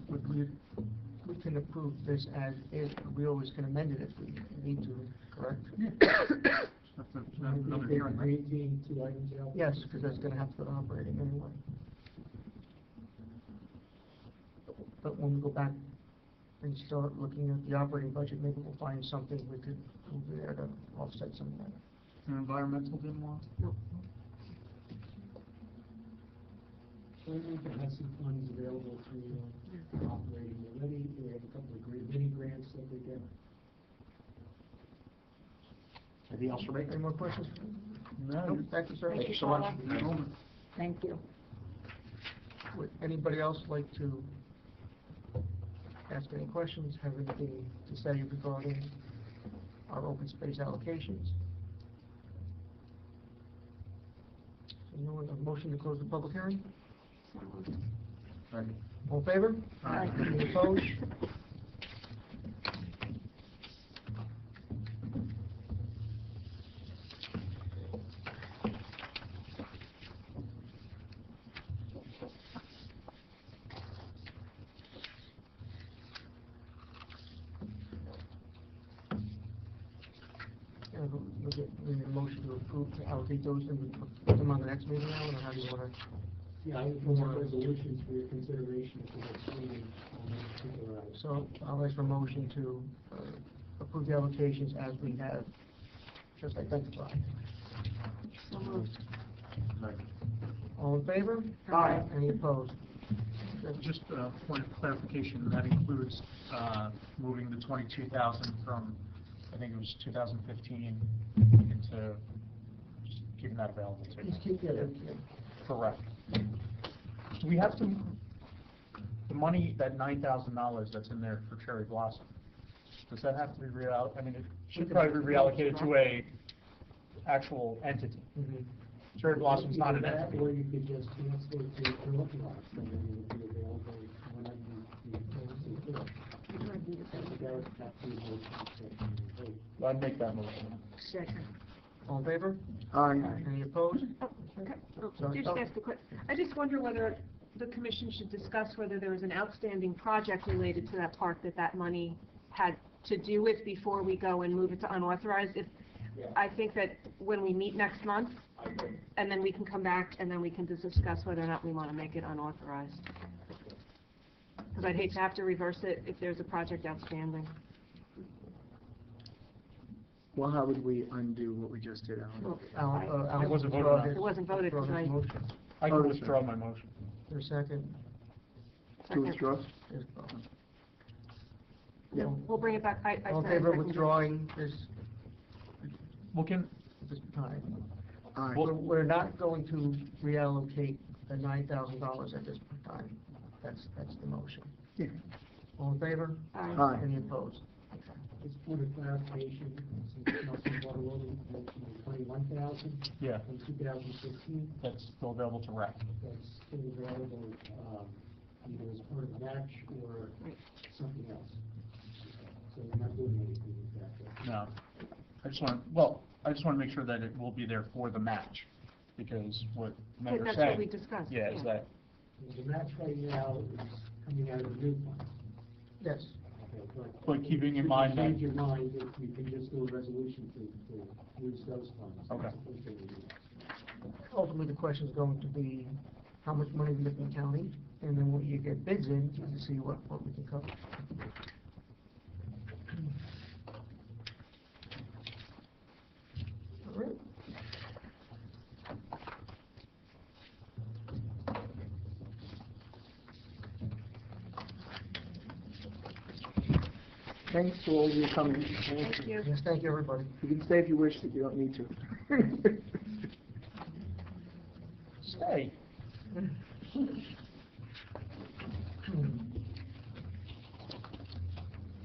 can approve this as is, we always can amend it if we need to, correct? Have to have another They hearing, right? maintain 2 items out. Yes, because that's gonna have to go to operating anyway. But when we go back and start looking at the operating budget, maybe we'll find something we could move there to offset some of that. And environmental didn't want? We have some funds available through operating already. We have a couple of mini grants that they get. Anything else for me? Any more questions? No. Nope. Thank you, sir. Thank you so much. Thank you. Would anybody else like to ask any questions, have anything to say regarding our open space allocations? So no one, a motion to close the public hearing? All in favor? Aye. Any opposed? We need a motion to approve to allocate those and we put them on the next meeting now, or how do you want to? Yeah, I would want resolutions for your consideration for next meeting on this particular item. So I'll ask for a motion to approve the allocations as we have just identified. So moved. All in favor? Aye. Any opposed? Just a point of clarification, that includes moving the 22,000 from, I think it was 2015, into just keeping that available to Just you. keep that, Correct. Do we have to, the money, that $9,000 that's in there for Cherry Blossom, does that have to be reallocated? I mean, it should probably be reallocated to a actual entity. Cherry Blossom's not an Either that, entity. or you could just transfer it to unauthorized, and then it would be available whenever you I'd make that motion. Second. All in favor? Aye. Any opposed? Sorry. Just ask a quick, I just wonder whether the commission should discuss whether there was an outstanding project related to that park that money had to do with before we go and move it to unauthorized. I think that when we meet next month, and then we can come back and then we can just discuss whether or not we want to make it unauthorized. Because I'd hate to have to reverse it if there's a project outstanding. Well, how would we undo what we just did, Alan? Al It wasn't withdraw voted on. his- It wasn't voted withdraw his tonight. motion. I Oh, can that's withdraw right. my motion. For a second. To withdraw? Yes, Yeah. We'll bring it back. I All in said favor of second. withdrawing this time? Aye. We're not going to reallocate the $9,000 at this time. That's the motion. Yeah. All in favor? Aye. Any opposed? Just point of clarification, since Nelson Waterloo mentioned 21,000 Yeah, in 2016, that's still available to rec. that's still available, either as part of the match or something else. So we're not doing anything with that. No, I just want to make sure that it will be there for the match, because what Mayor That's said. what we discussed. Yeah, is that, The match right now is coming out of the new fund. Yes. Okay, but keeping in should mind you that. change your mind, if you can just do a resolution to use those funds. Okay. as opposed to the- Ultimately, the question is going to be how much money we get from the county, and then when you get bids in, to see what we can cover. All right. Thanks to all of you coming. Thank you. Yes, thank you, everybody. You can stay if you wish, but you don't need to. Stay.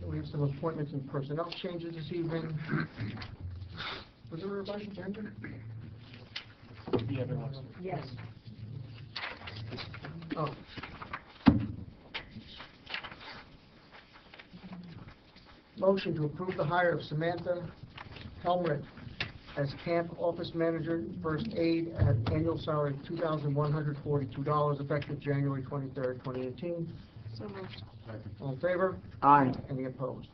We have some appointments and personnel changes this evening. Was there a revised agenda? Yeah, there was. Yes. Motion to approve the hire of Samantha Helmrich as camp office manager, first aid, at an annual salary of $2,142, effective January 23rd, 2018. So moved. All in favor? Aye. Any opposed?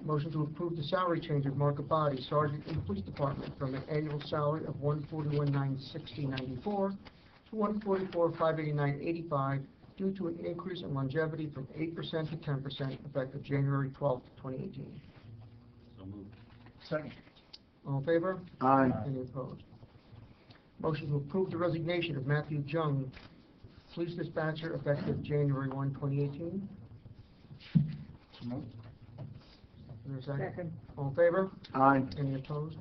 Motion to approve the salary change of Mark Abadi, sergeant in the police department, from an annual salary of $141,960.94 to $144,589.85, due to an increase in longevity from 8% to 10%, effective January 12th, 2018. So moved. Second. All in favor? Aye. Any opposed? Motion to approve the resignation of Matthew Jung, police dispatcher, effective January 1, 2018. So moved. Is there a second? Second. All in favor? Aye. Any opposed?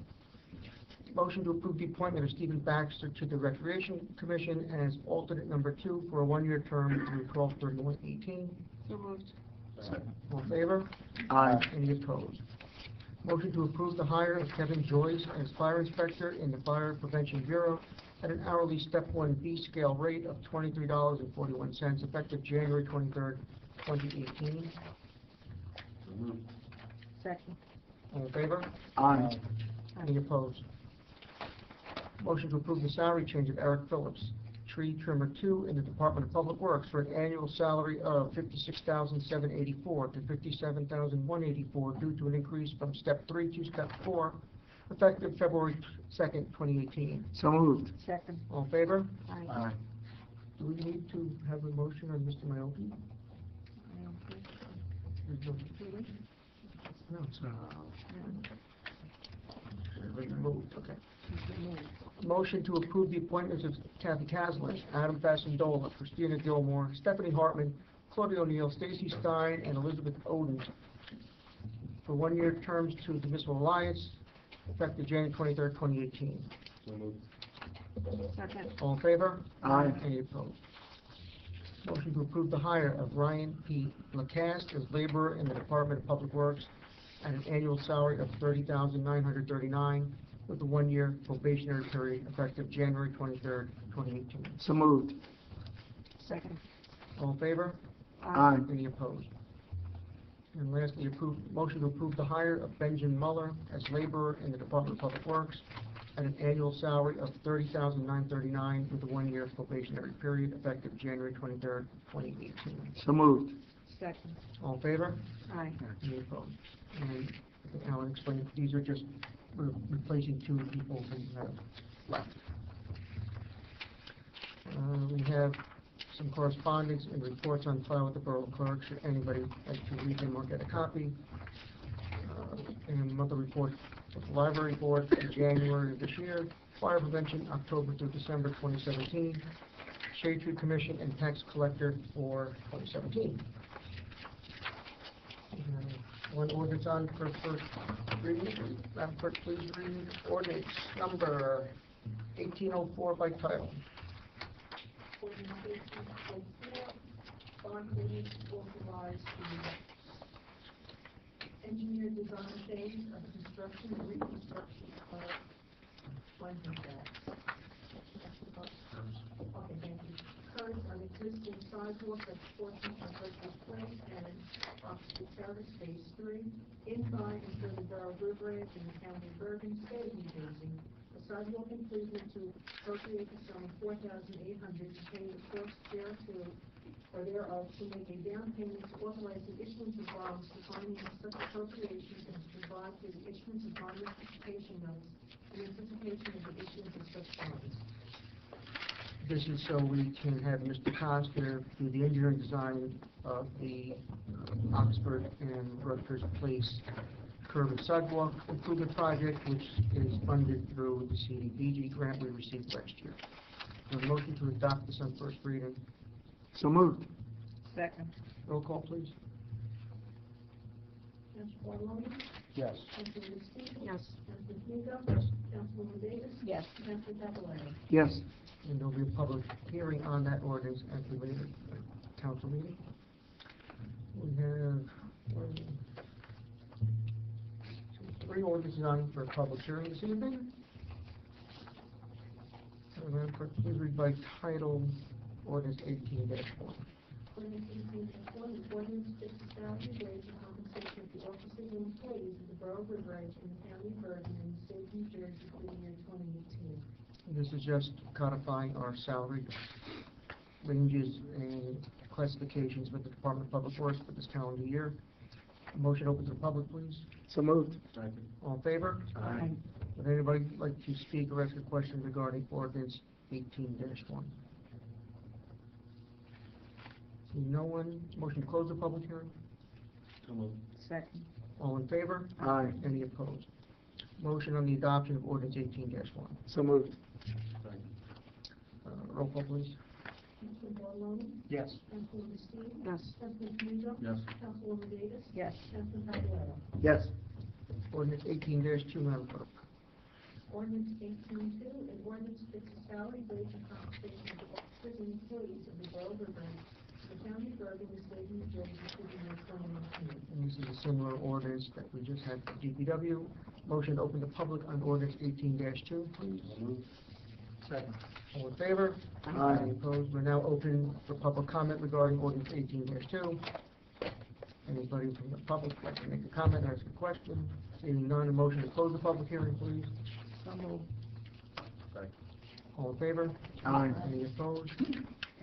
Motion to approve the appointment of Stephen Baxter to the Recreation Commission as alternate number 2 for a one-year term through 12/31/18. So moved. Second. All in favor? Aye. Any opposed? Motion to approve the hire of Kevin Joyce as fire inspector in the Fire Prevention Bureau at an hourly step 1B scale rate of $23.41, effective January 23rd, 2018. So moved. Second. All in favor? Aye. Any opposed? Motion to approve the salary change of Eric Phillips, tree trimmer 2 in the Department of Public Works, for an annual salary of $56,784 to $57,184, due to an increase from step 3 to step 4, effective February 2nd, 2018. So moved. Second. All in favor? Aye. Aye. Do we need to have a motion on Mr. Miopi? No, it's not. Removed, okay. Motion to approve the appointments of Kathy Caslin, Adam Fascindola, Christina Gilmore, Stephanie Hartman, Claudia O'Neill, Stacy Stein, and Elizabeth Oden for one-year terms to the Municipal Alliance, effective January 23rd, 2018. So moved. Second. All in favor? Aye. Any opposed? Motion to approve the hire of Ryan P. Lacaste as laborer in the Department of Public Works at an annual salary of $30,939, with a one-year probationary period, effective January 23rd, 2018. So moved. Second. All in favor? Aye. Any opposed? And lastly, motion to approve the hire of Benjamin Muller as laborer in the Department of Public Works at an annual salary of $30,939, with a one-year probationary period, effective January 23rd, 2018. So moved. Second. All in favor? Aye. Any opposed? And I think Alan explained, these are just replacing 2 people who have left. We have some correspondence and reports on file with the Borough Clerk, should anybody like to read them or get a copy. And monthly report of the Library Board for January of this year, Fire Prevention, October through December 2017, Shade Tree Commission and Tax Collector for 2017. One ordinance on for first reading. Madam Clerk, please read ordinance number 1804 by title. Ordinance 1804, bond ordinance authorized the engineer design phase of construction and reconstruction of London Gas. Okay, thank you. Current on existing sidewalk at portion of Berkeley Place and Oxford Terrace, Phase 3, inside and through the Borough of Riverhead in the County of Bergen, State of New Jersey. A sidewalk improvement to appropriate the sum of $4,800 to pay the cost thereto or thereof, to make a down payment to authorize the issuance of bonds to finance such appropriations and to provide for the issuance of bond anticipation notes in anticipation of the issuance of such bonds. This is so we can have Mr. Costa do the engineering design of the Oxford and Rutgers Place curb and sidewalk improvement project, which is funded through the CDBG grant we received last year. A motion to adopt this on first reading. So moved. Second. Roll call, please. Councilor Barone? Yes. Councilor Lucy? Yes. Councilor Fico? Yes. Councilwoman Davis? Yes. Councilor Cavalera? Yes. And there'll be a public hearing on that ordinance at the later council meeting. We have 3 ordinances on for a public hearing this evening. Madam Clerk, please read by title ordinance 18-1. Ordinance 1804, the ordinance to establish wage and compensation of the officers to employees of the Borough of Riverhead in the County of Bergen and the State of New Jersey for the year 2018. This is just codifying our salary ranges and classifications with the Department of Public Works for this calendar year. Motion open to the public, please. So moved. All in favor? Aye. Would anybody like to speak or ask a question regarding ordinance 18-1? Seeing no one, motion to close the public hearing? Second. All in favor? Aye. Any opposed? Motion on the adoption of ordinance 18-1. So moved. Roll call, please. Councilman Bartoloni? Yes. Councilwoman Steve? Yes. Councilman Kamiga? Yes. Councilwoman Davis? Yes. Councilman Papalato? Yes. Ordinance 18-2, Madam Clerk. Ordinance 18-2, an ordinance fixing salary, wage, and compensation of officers and employees of the Borough of Riverhead, the County of Bergen, the State of New Jersey, for the year 2018. And this is a similar ordinance that we just had for DPW. Motion to open the public on ordinance 18-2, please. Second. All in favor? Aye. Any opposed? We're now open for public comment regarding ordinance 18-2. Anybody from the public like to make a comment or ask a question? Seeing none, a motion to close the public hearing, please. So moved. All in favor? Aye. Any opposed?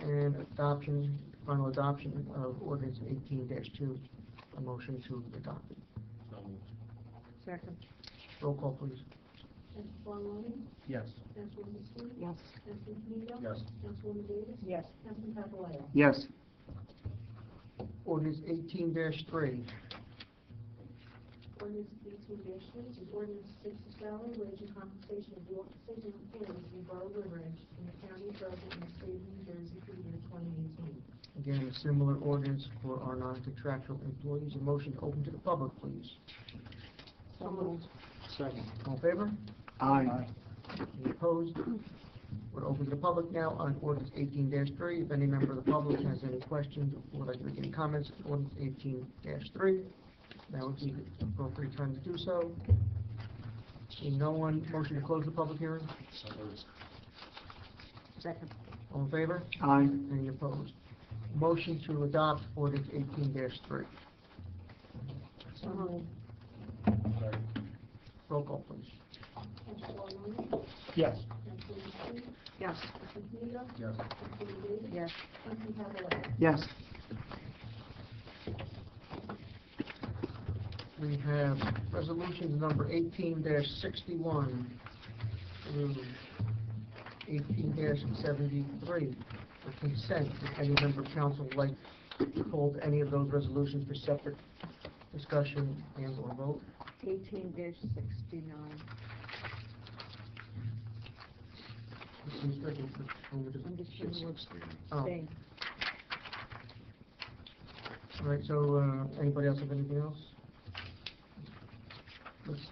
And adoption, final adoption of ordinance 18-2. A motion to adopt it. Second. Roll call, please. Councilman Bartoloni? Yes. Councilwoman Steve? Yes. Councilman Kamiga? Yes. Councilwoman Davis? Yes. Councilman Papalato? Yes. Ordinance 18-3. Ordinance 18-3 is ordinance fixing salary, wage, and compensation of the officers and employees of the Borough of Riverhead in the County of Bergen and the State of New Jersey for the year 2018. Again, a similar ordinance for our non-contractual employees. A motion to open to the public, please. So moved. Second. All in favor? Aye. Any opposed? We're open to the public now on ordinance 18-3. If any member of the public has any questions or would like to make any comments, ordinance 18-3. Now would be the appropriate time to do so. Seeing no one, motion to close the public hearing. Second. All in favor? Aye. Any opposed? Motion to adopt ordinance 18-3. So moved. Roll call, please. Councilman Bartoloni? Yes. Councilwoman Steve? Yes. Councilman Kamiga? Yes. Councilwoman Davis? Yes. Councilman Papalato? Yes. We have resolutions number 18-61 through 18-73 for consent. If any member of council would like to hold any of those resolutions for separate discussion and or vote. 18-69. Mr. Strickland, over to- I'm just going to Oh. abstain. All right, so, anybody else have anything else? Let's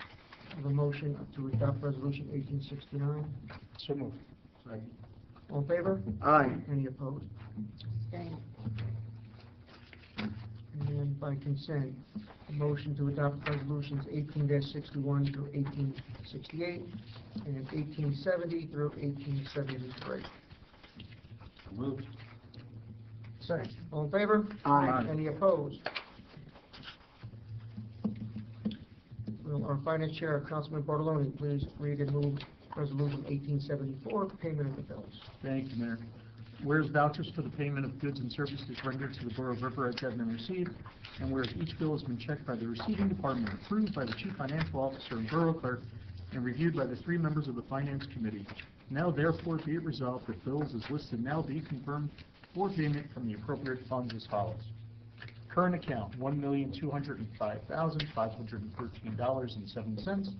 have a motion to adopt resolution 1869. So moved. All in favor? Aye. Any opposed? Abstain. And by consent, a motion to adopt resolutions 18-61 through 1868 and 1870 through 1873. Moved. Second. All in favor? Aye. Any opposed? Will our finance chair, Councilman Bartoloni, please read and move resolution 1874, payment of the bills. Thank you, Mayor. Whereas vouchers for the payment of goods and services rendered to the Borough of Riverhead have been received, and whereas each bill has been checked by the receiving department, approved by the Chief Financial Officer and Borough Clerk, and reviewed by the 3 members of the Finance Committee, now therefore be it resolved that bills as listed now be confirmed for payment from the appropriate funds as follows. Current account, $1,205,513.07.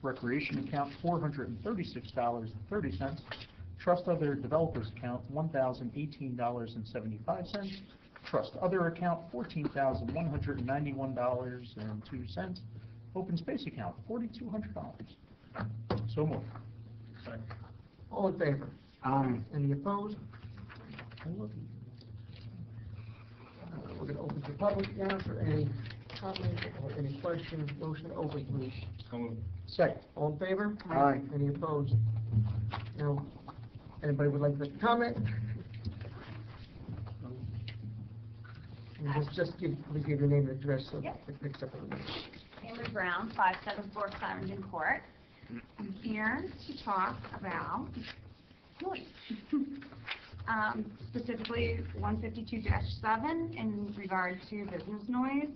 Recreation account, $436.30. Trust other developers account, $1,018.75. Trust other account, $14,191.02. Open space account, $4,200. So moved. All in favor? Aye. Any opposed? We're going to open to public now for any comments or any questions. Motion to open, please. Second. All in favor? Aye. Any opposed? Now, anybody would like to make a comment? And just give your name and address so Yep. it picks up on the minutes. Pamela Brown, 574 Clarendon Court. I'm here to talk about noise. Specifically 152-7 in regard to business noise,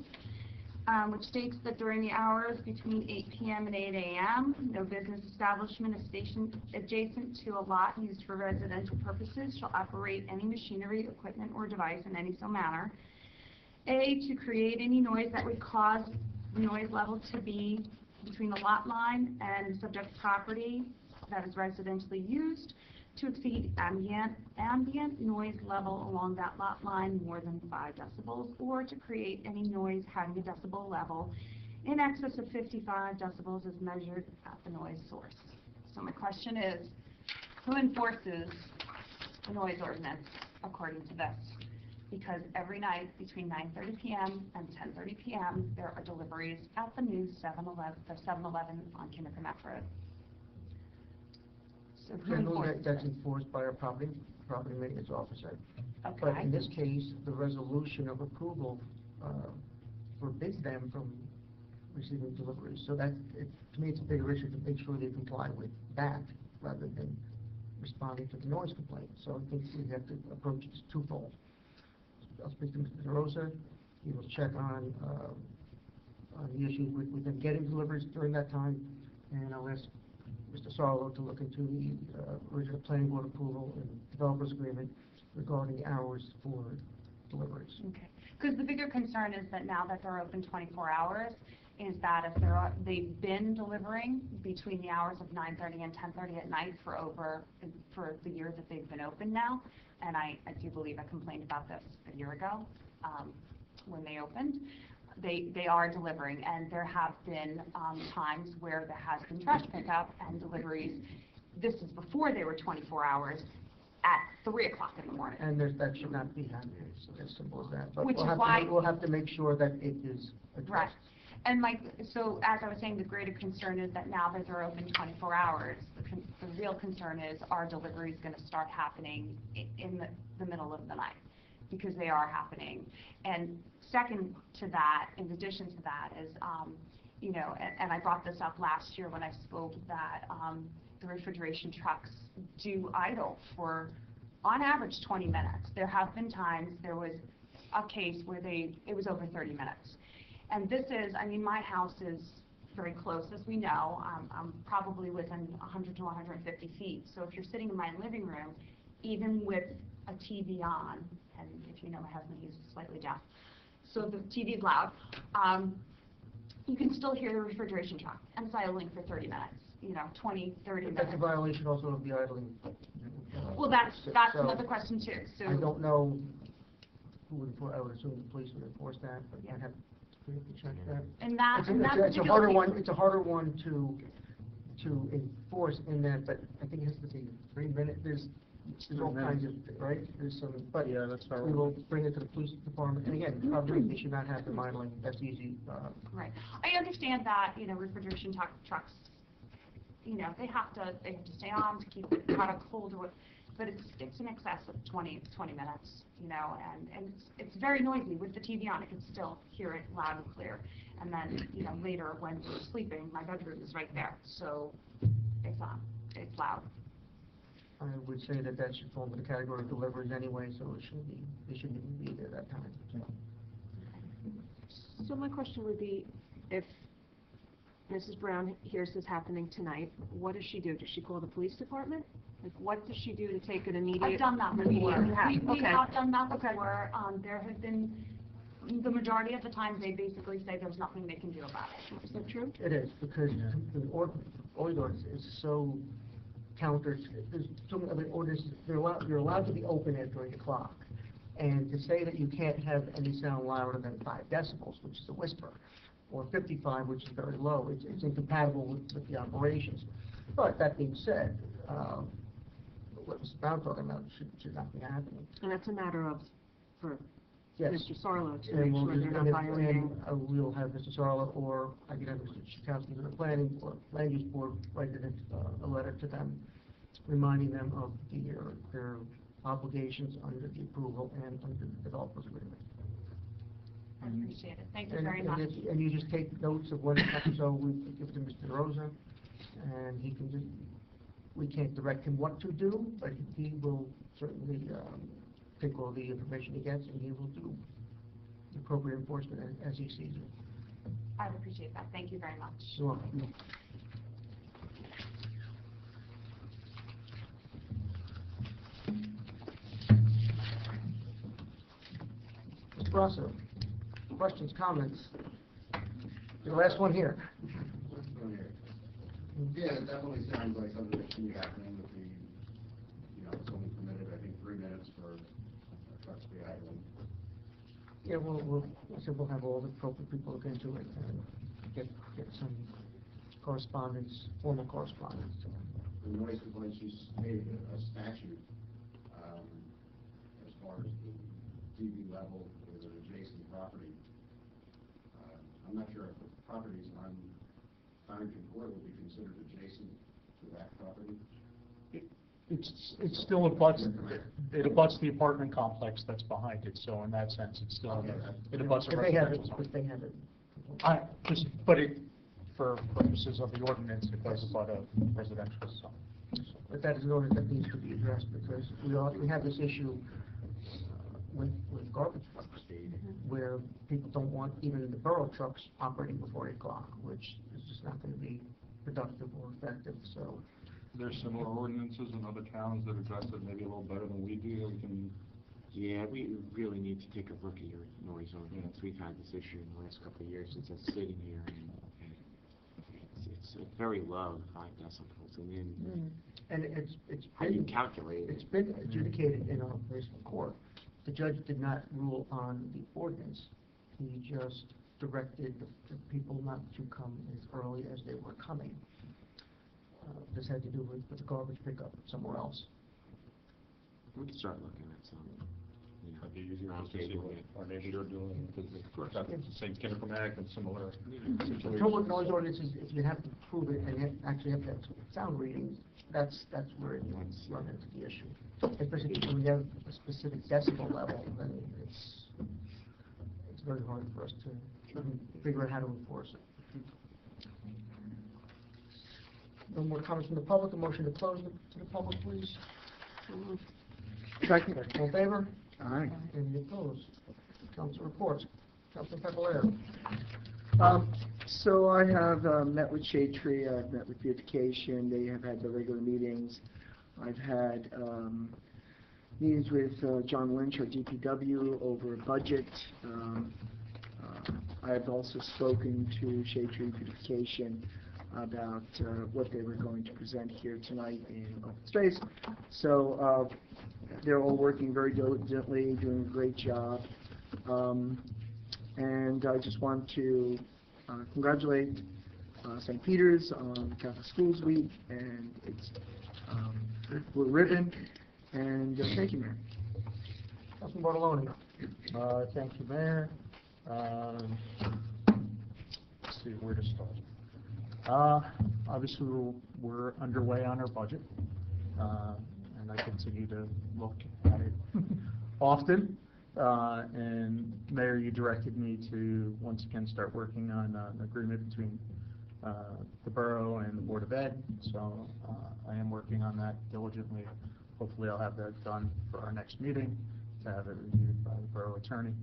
which states that during the hours between 8 p.m. and 8 a.m., no business establishment is stationed adjacent to a lot used for residential purposes shall operate any machinery, equipment, or device in any so manner. A, to create any noise that would cause the noise level to be between the lot line and subject property that is residentially used to exceed ambient noise level along that lot line more than 5 decibels, or to create any noise having a decibel level in excess of 55 decibels as measured at the noise source. So my question is, who enforces the noise ordinance according to this? Because every night between 9:30 p.m. and 10:30 p.m. there are deliveries at the new 7-Eleven on Kinderconnect Road. So who Generally, enforces that's this? enforced by our property maintenance officer. Okay. But in this case, the resolution of approval forbids them from receiving deliveries. So that, to me, it's a bigger issue to make sure they comply with that rather than responding to the noise complaint. So I think we have to approach this twofold. I'll speak to Mr. DeRosa. He will check on the issues with them getting deliveries during that time, and I'll ask Mr. Sarlo to look into the original planning board approval and developers agreement regarding hours for deliveries. Okay. Because the bigger concern is that now that they're open 24 hours, is that if they've been delivering between the hours of 9:30 and 10:30 at night for the year that they've been open now, and I do believe I complained about this a year ago when they opened. They are delivering, and there have been times where there has been trash pickup and deliveries. This is before they were 24 hours at 3 o'clock in the morning. And that should not be happening, so as simple as that. But Which we'll is have why- we'll have to make sure that it is addressed. Right. And so as I was saying, the greater concern is that now that they're open 24 hours, the real concern is, are deliveries going to start happening in the middle of the night? Because they are happening. And second to that, in addition to that, is, you know, and I brought this up last year when I spoke, that the refrigeration trucks do idle for, on average, 20 minutes. There have been times, there was a case where it was over 30 minutes. And this is, I mean, my house is very close, as we know. I'm probably within 100 to 150 feet. So if you're sitting in my living room, even with a TV on, and if you know my husband, he's slightly deaf, so the TV is loud, you can still hear the refrigeration truck, and it's idling for 30 minutes, you know, 20, 30 minutes. That's a violation also of the idling. Well, that's So another question too. So I don't know who would enforce. I would assume the police would enforce that, but Yeah. I'd have to check that. And that, It's and that a particular harder case- one. It's a harder one to enforce in that, but I think it has to be 3 minutes. There's all kinds of, right? There's some, but Yeah, that's right. we will bring it to the police department. And again, probably they should not have them idling. That's easy. Right. I understand that, you know, refrigeration trucks, you know, they have to stay on to keep the product cold, or but it's in excess of 20 minutes, you know, and it's very noisy. With the TV on, I can still hear it loud and clear. And then, you know, later when we're sleeping, my bedroom is right there, so it's on. It's loud. I would say that should fall into the category of deliveries anyway, so they shouldn't even be there that time. So my question would be, if Mrs. Brown hears this happening tonight, what does she do? Does she call the police department? Like, what does she do to take an immediate? I've done that before. immediate- We Okay. have done that before. There have been, the majority of the time, they basically say there's nothing they can do about it. Is that true? It is, because the ordinance is so counter, there's so many other ordinances, you're allowed to be open after 8 o'clock. And to say that you can't have any sound louder than 5 decibels, which is a whisper, or 55, which is very low, it's incompatible with the operations. But that being said, what Mr. Brown talking about should not be happening. And that's a matter of, for Yes. Mr. Sarlo to And make we'll sure just, they're not violating. we'll have Mr. Sarlo, or I can have Mr. Chakowski, the planning or land use board, write a letter to them, reminding them of their obligations under the approval and under the developer's agreement. I appreciate it. Thank you And- very and much. if- And you just take notes of what happens, so we give it to Mr. Rosa, and he can just, we can't direct him what to do, but he will certainly, take all the information he gets, and he will do the appropriate enforcement as he sees it. I would appreciate that. Thank you very much. You're welcome. Mr. Grasso, questions, comments? You're the last one here. Yeah, it definitely sounds like something that should be happening with the, it's only permitted, I think, 3 minutes for trucks to be idling. Yeah, we'll have all the appropriate people look into it and get some correspondence, formal correspondence. The noise complaints you made a statute, as far as the TV level with an adjacent property. I'm not sure if the properties on Farmington Court will be considered adjacent to that property. It's still abuts, it abuts the apartment complex that's behind it, so in that sense, it's still, it abuts a If they have it, residential. if they have it. But it, for purposes of the ordinance, it does abut a residential, so. But that is an ordinance that needs to be addressed, because we have this issue with garbage trucks, where people don't want even the borough trucks operating before 8 o'clock, which is just not going to be productive or effective, so. There's similar ordinances in other towns that address it maybe a little better than we do, that we can. Yeah, we really need to take a look at your noise ordinance. We've had this issue in the last couple of years since it's sitting here, and it's very low, 5 decibels, and then And it's how do you been, calculate it? it's been adjudicated in our municipal court. The judge did not rule on the ordinance. He just directed the people not to come as early as they were coming. This had to do with the garbage pickup somewhere else. We can start looking at some, That'd be easier round to see table. what our neighbors are doing, because that's the same schematic and similar The situations. trouble with noise ordinance is if you have to prove it and you actually have to have sound readings, that's where you run into the issue. Especially when you have a specific decibel level, then it's very hard for us to figure out how to enforce it. No more comments from the public. A motion to close to the public, please. Second. All in favor? Aye. Any opposed? Council reports. Councilman Peppalero. So I have met with Shade Tree, I've met with Beautification, they have had the regular meetings. I've had meetings with John Lynch, our DPW, over a budget. I've also spoken to Shade Tree Beautification about what they were going to present here tonight in open space. So they're all working very diligently, doing a great job. And I just want to congratulate St. Peter's on Catholic Schools Week, and it's blue ribbon, and thank you, Mayor. Councilman Bartoloni. Thank you, Mayor. Let's see where to start. Obviously, we're underway on our budget, and I continue to look at it often. And Mayor, you directed me to once again start working on an agreement between the borough and the Board of Ed. So I am working on that diligently. Hopefully, I'll have that done for our next meeting to have it reviewed by the borough attorney.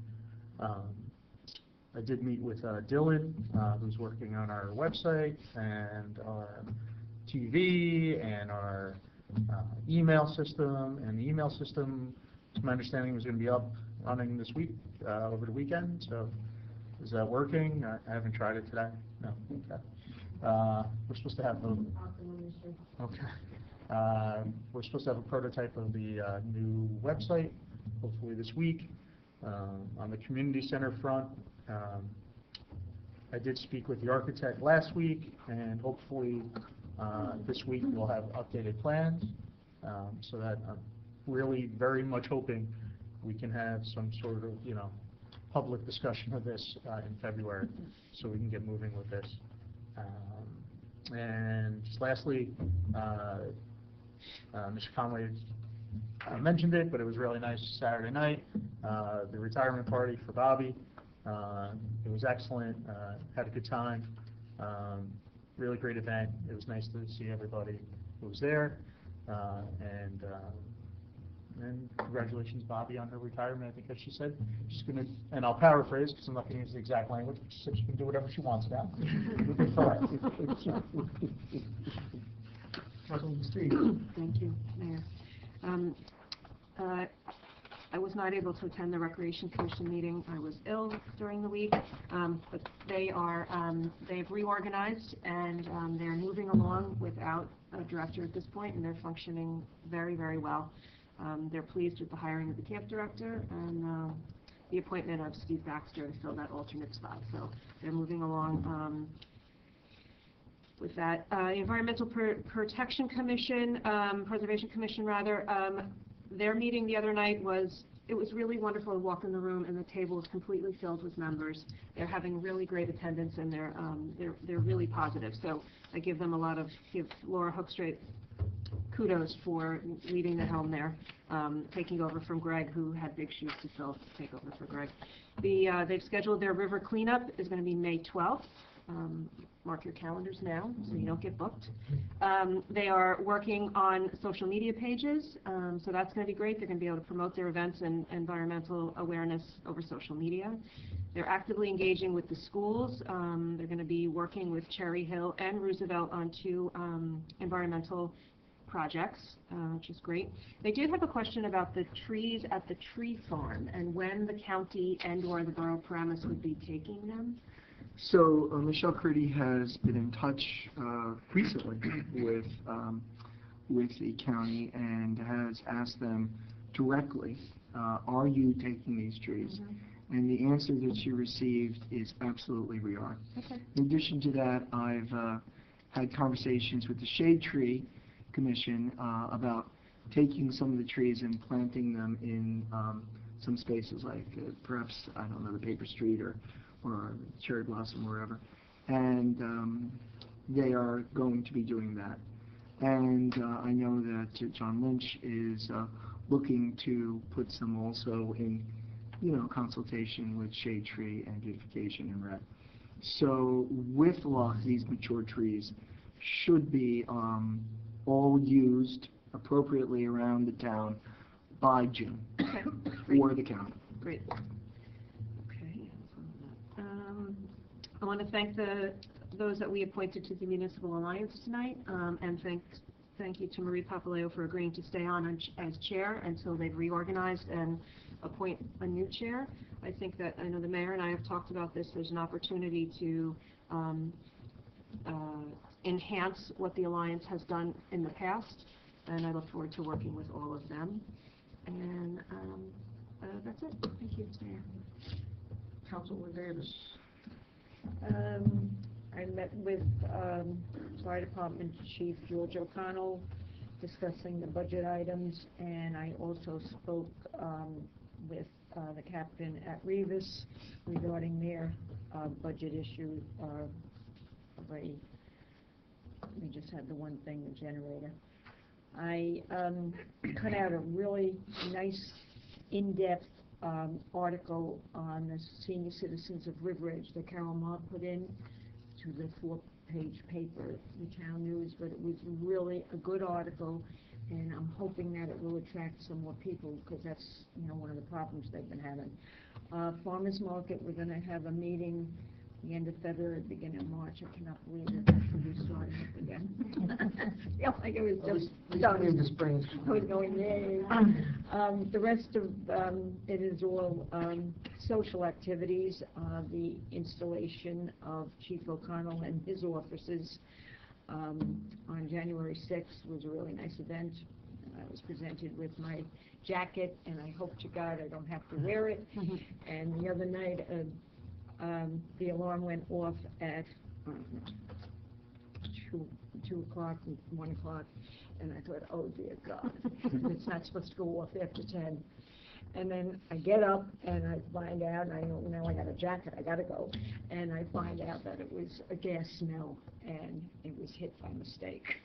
I did meet with Dylan, who's working on our website and our TV and our email system. And the email system, to my understanding, was going to be up running this week, over the weekend. So is that working? I haven't tried it today. No. Okay. We're supposed to have a, okay. We're supposed to have a prototype of the new website, hopefully this week. On the community center front, I did speak with the architect last week, and hopefully this week we'll have updated plans, so that I'm really very much hoping we can have some sort of, public discussion of this in February, so we can get moving with this. And just lastly, Mr. Conway mentioned it, but it was really nice Saturday night, the retirement party for Bobby. It was excellent, had a good time, really great event. It was nice to see everybody who was there, and congratulations, Bobby, on her retirement. I think, as she said, she's going to, and I'll paraphrase because I'm not going to use the exact language, but she said she can do whatever she wants now. Good for her. Thank you, Mayor. I was not able to attend the Recreation Commission meeting. I was ill during the week, but they've reorganized, and they're moving along without a director at this point, and they're functioning very, very well. They're pleased with the hiring of the camp director and the appointment of Steve Baxter to fill that alternate spot. So they're moving along with that. Environmental Protection Commission, Preservation Commission rather, their meeting the other night was really wonderful to walk in the room, and the table is completely filled with members. They're having really great attendance, and they're really positive. So I give Laura Hookstraight kudos for leading the helm there, taking over from Greg, who had big shoes to fill, to take over for Greg. They've scheduled their river cleanup is going to be May 12th. Mark your calendars now so you don't get booked. They are working on social media pages, so that's going to be great. They're going to be able to promote their events and environmental awareness over social media. They're actively engaging with the schools. They're going to be working with Cherry Hill and Roosevelt on 2 environmental projects, which is great. They did have a question about the trees at the tree farm and when the county and/or the borough premise would be taking them. So Michelle Curdy has been in touch recently with the county and has asked them directly, are you taking these trees? Mm-hmm. And the answer that she received is absolutely we are. Okay. In addition to that, I've had conversations with the Shade Tree Commission about taking some of the trees and planting them in some spaces like perhaps, I don't know, the Paper Street or Cherry Blossom, wherever. And they are going to be doing that. And I know that John Lynch is looking to put some also in, consultation with Shade Tree and Beautification and Rec. So with luck, these mature trees should be all used appropriately around the town by June for the county. Great. I want to thank those that we appointed to the Municipal Alliance tonight, and thank you to Marie Papaleo for agreeing to stay on as chair until they've reorganized and appoint a new chair. I think that, I know the mayor and I have talked about this, there's an opportunity to enhance what the Alliance has done in the past, and I look forward to working with all of them. And that's it. Thank you, Mr. Mayor. Councilwoman Davis. I met with Fire Department Chief George O'Connell discussing the budget items, and I also spoke with the captain at Revis regarding their budget issue. We just had the one thing, the generator. I cut out a really nice, in-depth article on the senior citizens of River Edge that Carol Ma put in to the 4-page paper, the Town News, but it was really a good article, and I'm hoping that it will attract some more people, because that's, one of the problems they've been having. Farmers Market, we're going to have a meeting the end of February, beginning of March. I cannot believe it. That should be starting up again. I feel like it was just done. In the spring. I was going, yay. The rest of it is all social activities. The installation of Chief O'Connell and his offices on January 6th was a really nice event. I was presented with my jacket, and I hope to God I don't have to wear it. And the other night, the alarm went off at 2 o'clock, 1 o'clock, and I thought, oh dear God, it's not supposed to go off after 10. And then I get up and I find out, and I know now I got a jacket, I gotta go. And I find out that it was a gas smell and it was hit by mistake.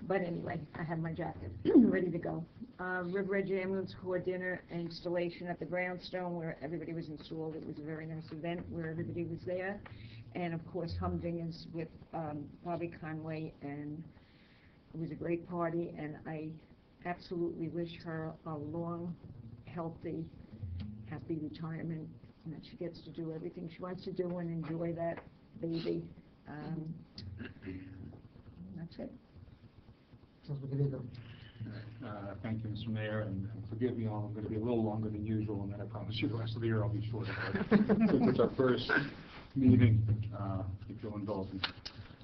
But anyway, I have my jacket ready to go. River Edge Ambulance Corps dinner and installation at the brownstone where everybody was installed. It was a very nice event where everybody was there. And of course, Humdingers with Bobby Conway, and it was a great party, and I absolutely wish her a long, healthy, happy retirement, and that she gets to do everything she wants to do and enjoy that baby. That's it. Thank you, Mr. Mayor, and forgive me all, I'm going to be a little longer than usual, and then I promise you the rest of the year I'll be shorter. Since it's our first meeting, if you'll indulge me.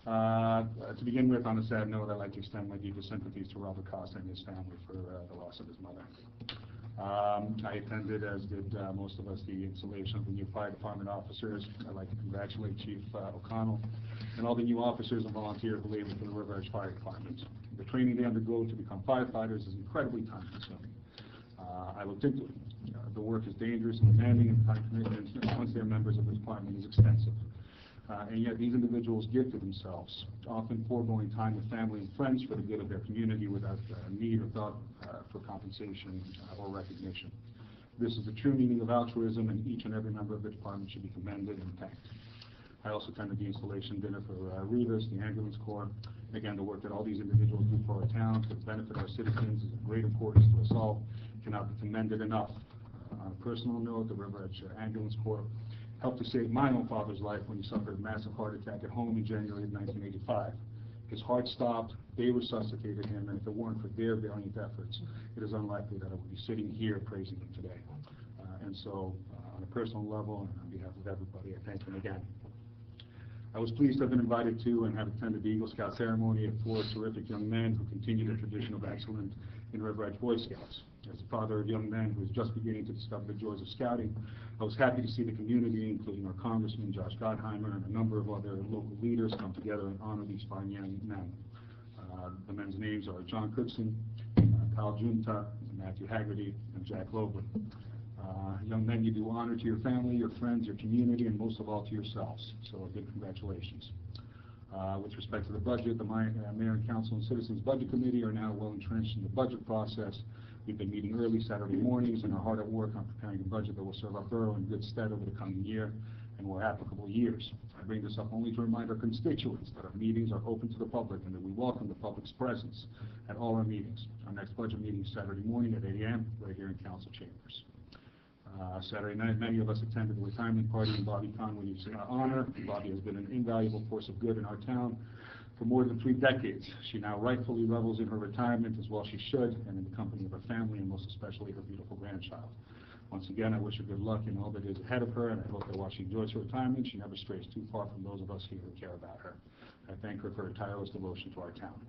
To begin with, on a sad note, I'd like to extend my deepest sympathies to Robert Costa and his family for the loss of his mother. I attended, as did most of us, the installation of the new fire department officers. I'd like to congratulate Chief O'Connell and all the new officers and volunteers who labor for the River Edge Fire Department. The training they undergo to become firefighters is incredibly time-consuming. I looked into it. The work is dangerous and demanding, and time commitment once they're members of the department is extensive. And yet these individuals give to themselves, often foregoing time with family and friends for the good of their community without need or thought for compensation or recognition. This is the true meaning of altruism, and each and every member of the department should be commended and thanked. I also attended the installation dinner for Revis, the ambulance corps. Again, the work that all these individuals do for our town for the benefit of our citizens is of great importance to us all, cannot be commended enough. On a personal note, the River Edge Ambulance Corps helped to save my own father's life when he suffered a massive heart attack at home in January of 1985. His heart stopped, they resuscitated him, and if it weren't for their valiant efforts, it is unlikely that I would be sitting here praising him today. And so, on a personal level, and on behalf of everybody, I thank him again. I was pleased to have been invited to and have attended the Eagle Scout ceremony of 4 terrific young men who continue the tradition of excellence in River Edge Boy Scouts. As a father of young men who is just beginning to discover the joys of scouting, I was happy to see the community, including our Congressman Josh Gottheimer and a number of other local leaders, come together and honor these fine young men. The men's names are John Cookson, Kyle Junta, Matthew Haggerty, and Jack Loveland. Young men, you do honor to your family, your friends, your community, and most of all to yourselves. So a big congratulations. With respect to the budget, the Mayor and Council and Citizens Budget Committee are now well entrenched in the budget process. We've been meeting early Saturday mornings and are hard at work on preparing a budget that will serve our borough in good stead over the coming year and more applicable years. I bring this up only to remind our constituents that our meetings are open to the public and that we welcome the public's presence at all our meetings. Our next budget meeting is Saturday morning at 8 a.m. right here in Council Chambers. Saturday night, many of us attended the retirement party in Bobby Conway's honor. Bobby has been an invaluable force of good in our town for more than 3 decades. She now rightfully revels in her retirement, as well she should, and in the company of her family, and most especially her beautiful grandchild. Once again, I wish her good luck in all that is ahead of her, and I hope that while she enjoys her retirement, she never strays too far from those of us here who care about her. I thank her for her tireless devotion to our town.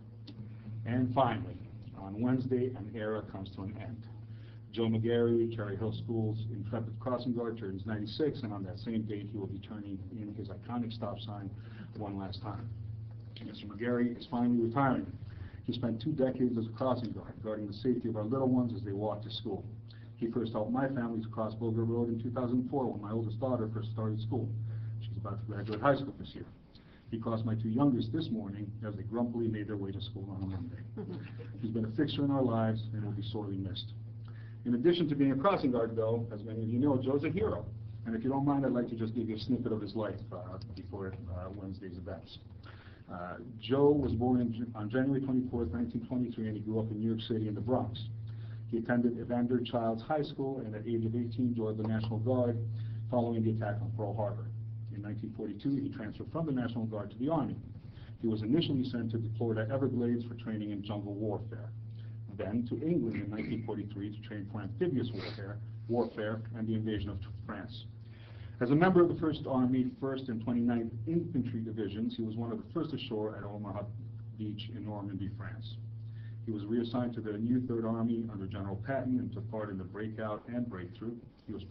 And finally, on Wednesday, an era comes to an end. Joe McGarry, Cherry Hill School's intrepid crossing guard, turns 96, and on that same date, he will be turning in his iconic stop sign one last time. Mr. McGarry is finally retiring. He spent 2 decades as a crossing guard, guarding the safety of our little ones as they walk to school. He first helped my family to cross Boger Road in 2004 when my oldest daughter first started school. She's about to graduate high school this year. He crossed my 2 youngest this morning as they grumpily made their way to school on a Monday. He's been a fixture in our lives and will be sorely missed. In addition to being a crossing guard, though, as many of you know, Joe's a hero. And if you don't mind, I'd like to just give you a snippet of his life before Wednesday's events. Joe was born on January 24th, 1923, and he grew up in New York City in the Bronx. He attended Evander Childs High School, and at the age of 18 joined the National Guard following the attack on Pearl Harbor. In 1942, he transferred from the National Guard to the Army. He was initially sent to the Florida Everglades for training in jungle warfare. Then to England in 1943 to train for amphibious warfare and the invasion of France. As a member of the 1st Army, 1st and 29th Infantry Divisions, he was one of the first ashore at Omaha Beach in Normandy, France. He was reassigned to the new 3rd Army under General Patton and took part in the Breakout and Breakthrough. He took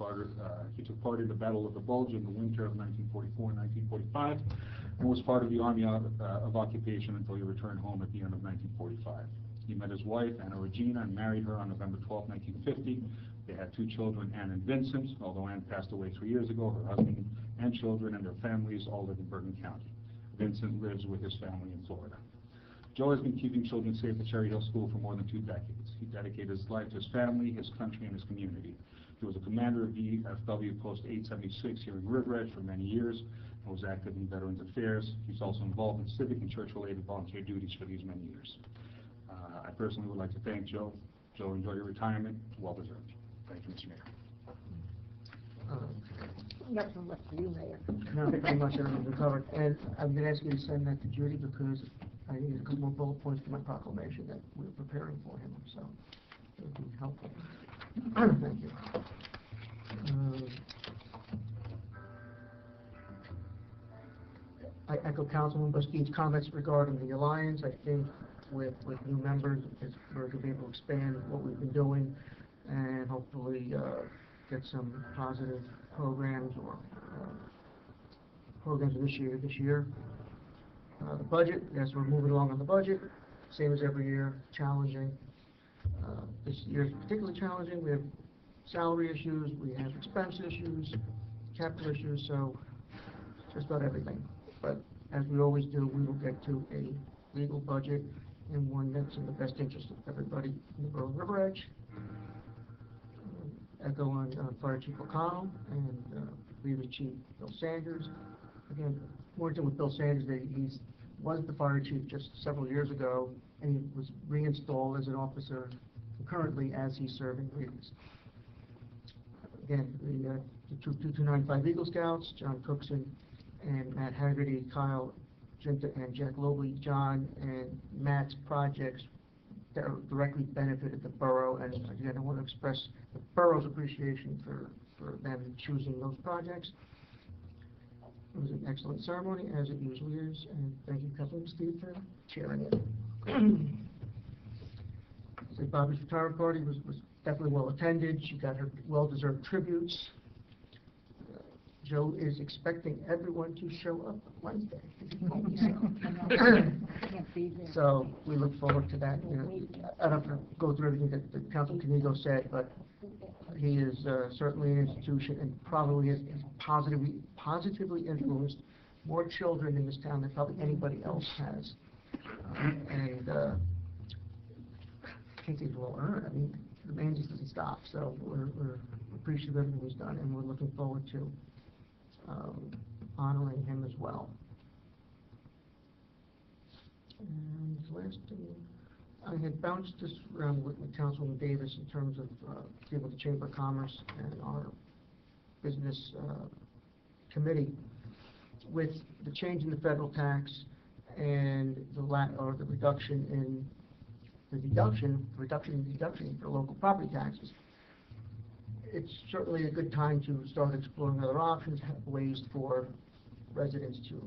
part in the Battle of the Bulge in the winter of 1944 and 1945, and was part of the Army of Occupation until he returned home at the end of 1945. He met his wife, Anna Regina, and married her on November 12, 1950. They had 2 children, Ann and Vincent. Although Ann passed away 3 years ago, her husband and children and their families all live in Bergen County. Vincent lives with his family in Florida. Joe has been keeping children safe at Cherry Hill School for more than 2 decades. He dedicated his life to his family, his country, and his community. He was a commander of VFW Post 876 here in River Edge for many years and was active in Veterans Affairs. He's also involved in civic and church-related volunteer duties for these many years. I personally would like to thank Joe. Joe, enjoy your retirement. Well-deserved. Thank you, Mr. Mayor. Nothing left for you, Mayor. No, I think pretty much everything's been covered. And I'm going to ask you to send that to Judy because I need a couple more bullet points for my proclamation that we're preparing for him, so it would be helpful. Thank you. I echo Councilman Buskey's comments regarding the Alliance. I think with new members, we're going to be able to expand what we've been doing and hopefully get some positive programs or programs initiated this year. The budget, yes, we're moving along on the budget, same as every year, challenging. This year is particularly challenging. We have salary issues, we have expense issues, capital issues, so just about everything. But as we always do, we will get to a legal budget and one that's in the best interest of everybody in the borough of River Edge. Echo on Fire Chief O'Connell and Police Chief Bill Sanders. Again, working with Bill Sanders, he was the fire chief just several years ago, and he was reinstalled as an officer currently as he's serving leaves. Again, the Troop 2295 Eagle Scouts, John Cookson and Matt Haggerty, Kyle Jinta and Jack Lobley, John and Matt's projects that directly benefited the borough, and again, I want to express the borough's appreciation for them choosing those projects. It was an excellent ceremony, as it usually is, and thank you, Councilman Steve, for chairing it. St. Bobby's retirement party was definitely well attended. She got her well-deserved tributes. Joe is expecting everyone to show up Wednesday. So we look forward to that. You know, I don't have to go through everything that Councilman Canigo said, but he is certainly an institution and probably has positively influenced more children in this town than probably anybody else has. And I can't think will earn. I mean, the man just doesn't stop. So we're appreciative of everything he's done, and we're looking forward to honoring him as well. And last thing, I had bounced this around with Councilman Davis in terms of dealing with the Chamber of Commerce and our business committee with the change in the federal tax and the reduction in deduction for local property taxes. It's certainly a good time to start exploring other options, ways for residents to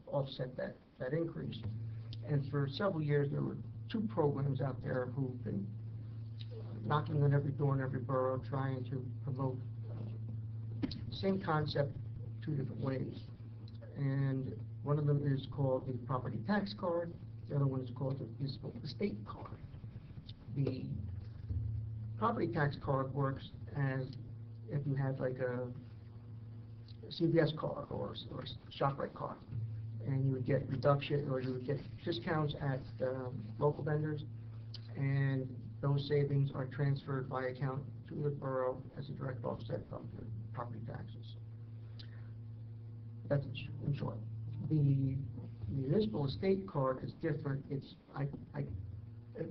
offset that increase. And for several years, there were 2 programs out there who've been knocking on every door in every borough, trying to promote same concept 2 different ways. And one of them is called the property tax card. The other one is called the municipal estate card. The property tax card works as if you had like a CVS card or ShopRite card, and you would get reduction or you would get discounts at local vendors, and those savings are transferred by account to the borough as a direct offset of the property taxes. That's in short. The municipal estate card is different. It's I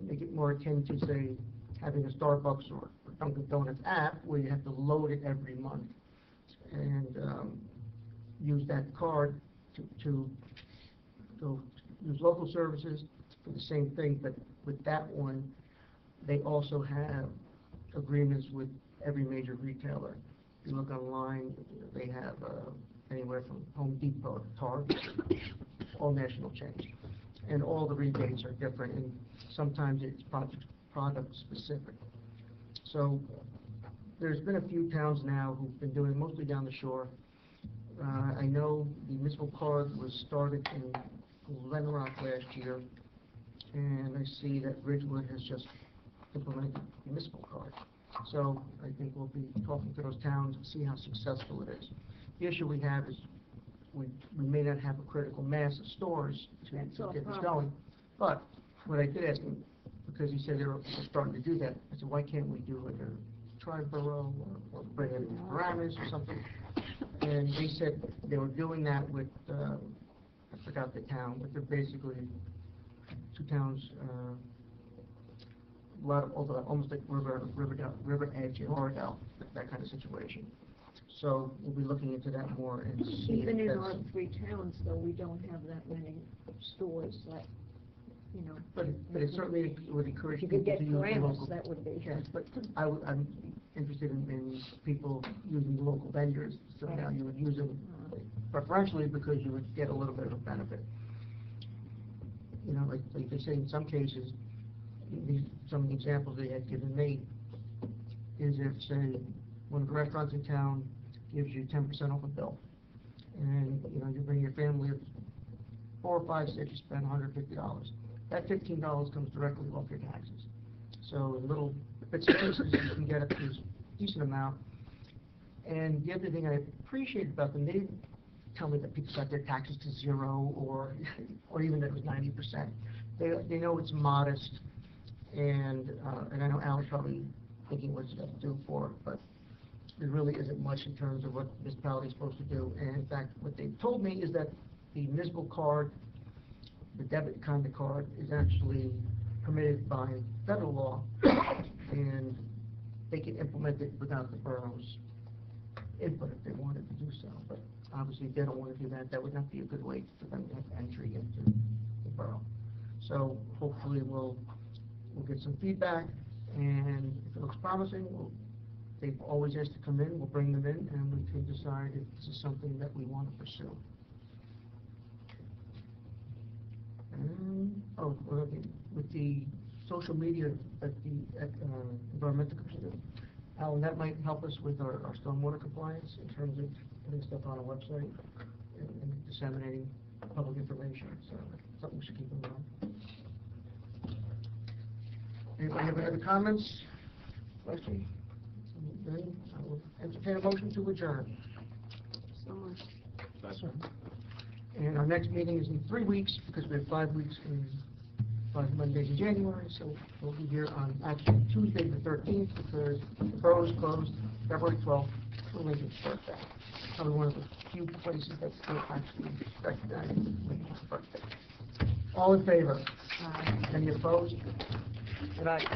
make it more akin to, say, having a Starbucks or Dunkin' Donuts app where you have to load it every month and use that card to use local services for the same thing. But with that one, they also have agreements with every major retailer. If you look online, they have anywhere from Home Depot to Target, all national chains. And all the rebates are different, and sometimes it's product specific. So there's been a few towns now who've been doing it, mostly down the shore. I know the municipal card was started in Glen Rock last year, and I see that Ridgewood has just implemented the municipal card. So I think we'll be talking to those towns and see how successful it is. The issue we have is we may not have a critical mass of stores to That's our get this problem. going. But what I did ask him, because he said they were starting to do that, I said, why can't we do like a Triborough or bring it into Paramus or something? And they said they were doing that with, I forgot the town, but they're basically two towns, a lot of overlap, almost like River Edge and Oradell, that kind of situation. So we'll be looking into that more and see Even if in that's... our 3 towns, though, we don't have that many stores that, you know. But it certainly would encourage If you people could to get use the Paramus, local... that would be. Yes, but I'm interested in people using local vendors, so now you would use them preferentially because you would get a little bit of a benefit. You know, like they say in some cases, some of the examples they had given me is if, say, one of the restaurants in town gives you 10% off a bill, and, you know, you bring your family of 4 or 5, 6, you spend $150. That $15 comes directly off your taxes. So in little bits and pieces, you can get up to a decent amount. And the other thing I appreciate about them, they didn't tell me that people got their taxes to 0 or even that it was 90%. They know it's modest, and I know Alan's probably thinking what's he got to do for it, but there really isn't much in terms of what the municipality is supposed to do. And in fact, what they've told me is that the municipal card, the debit kind of card, is actually permitted by federal law, and they can implement it without the borough's input if they wanted to do so. But obviously, if they don't want to do that, that would not be a good way for them to have entry into the borough. So hopefully we'll get some feedback, and if it looks promising, they've always asked to come in, we'll bring them in, and we can decide if this is something that we want to pursue. With the social media at Environmental Commission, Alan, that might help us with our stormwater compliance in terms of putting stuff on our website and disseminating public information, so something we should keep in mind. Anybody have any other comments, questions? Then I will entertain a motion to adjourn. So much. And our next meeting is in 3 weeks, because we have 5 weeks and 5 Mondays in January, so we'll be here on actually Tuesday the 13th, because the borough is closed February 12th for Lincoln's birthday. Probably one of the few places that still actually recognize Lincoln's birthday. All in favor? Any opposed? Good night.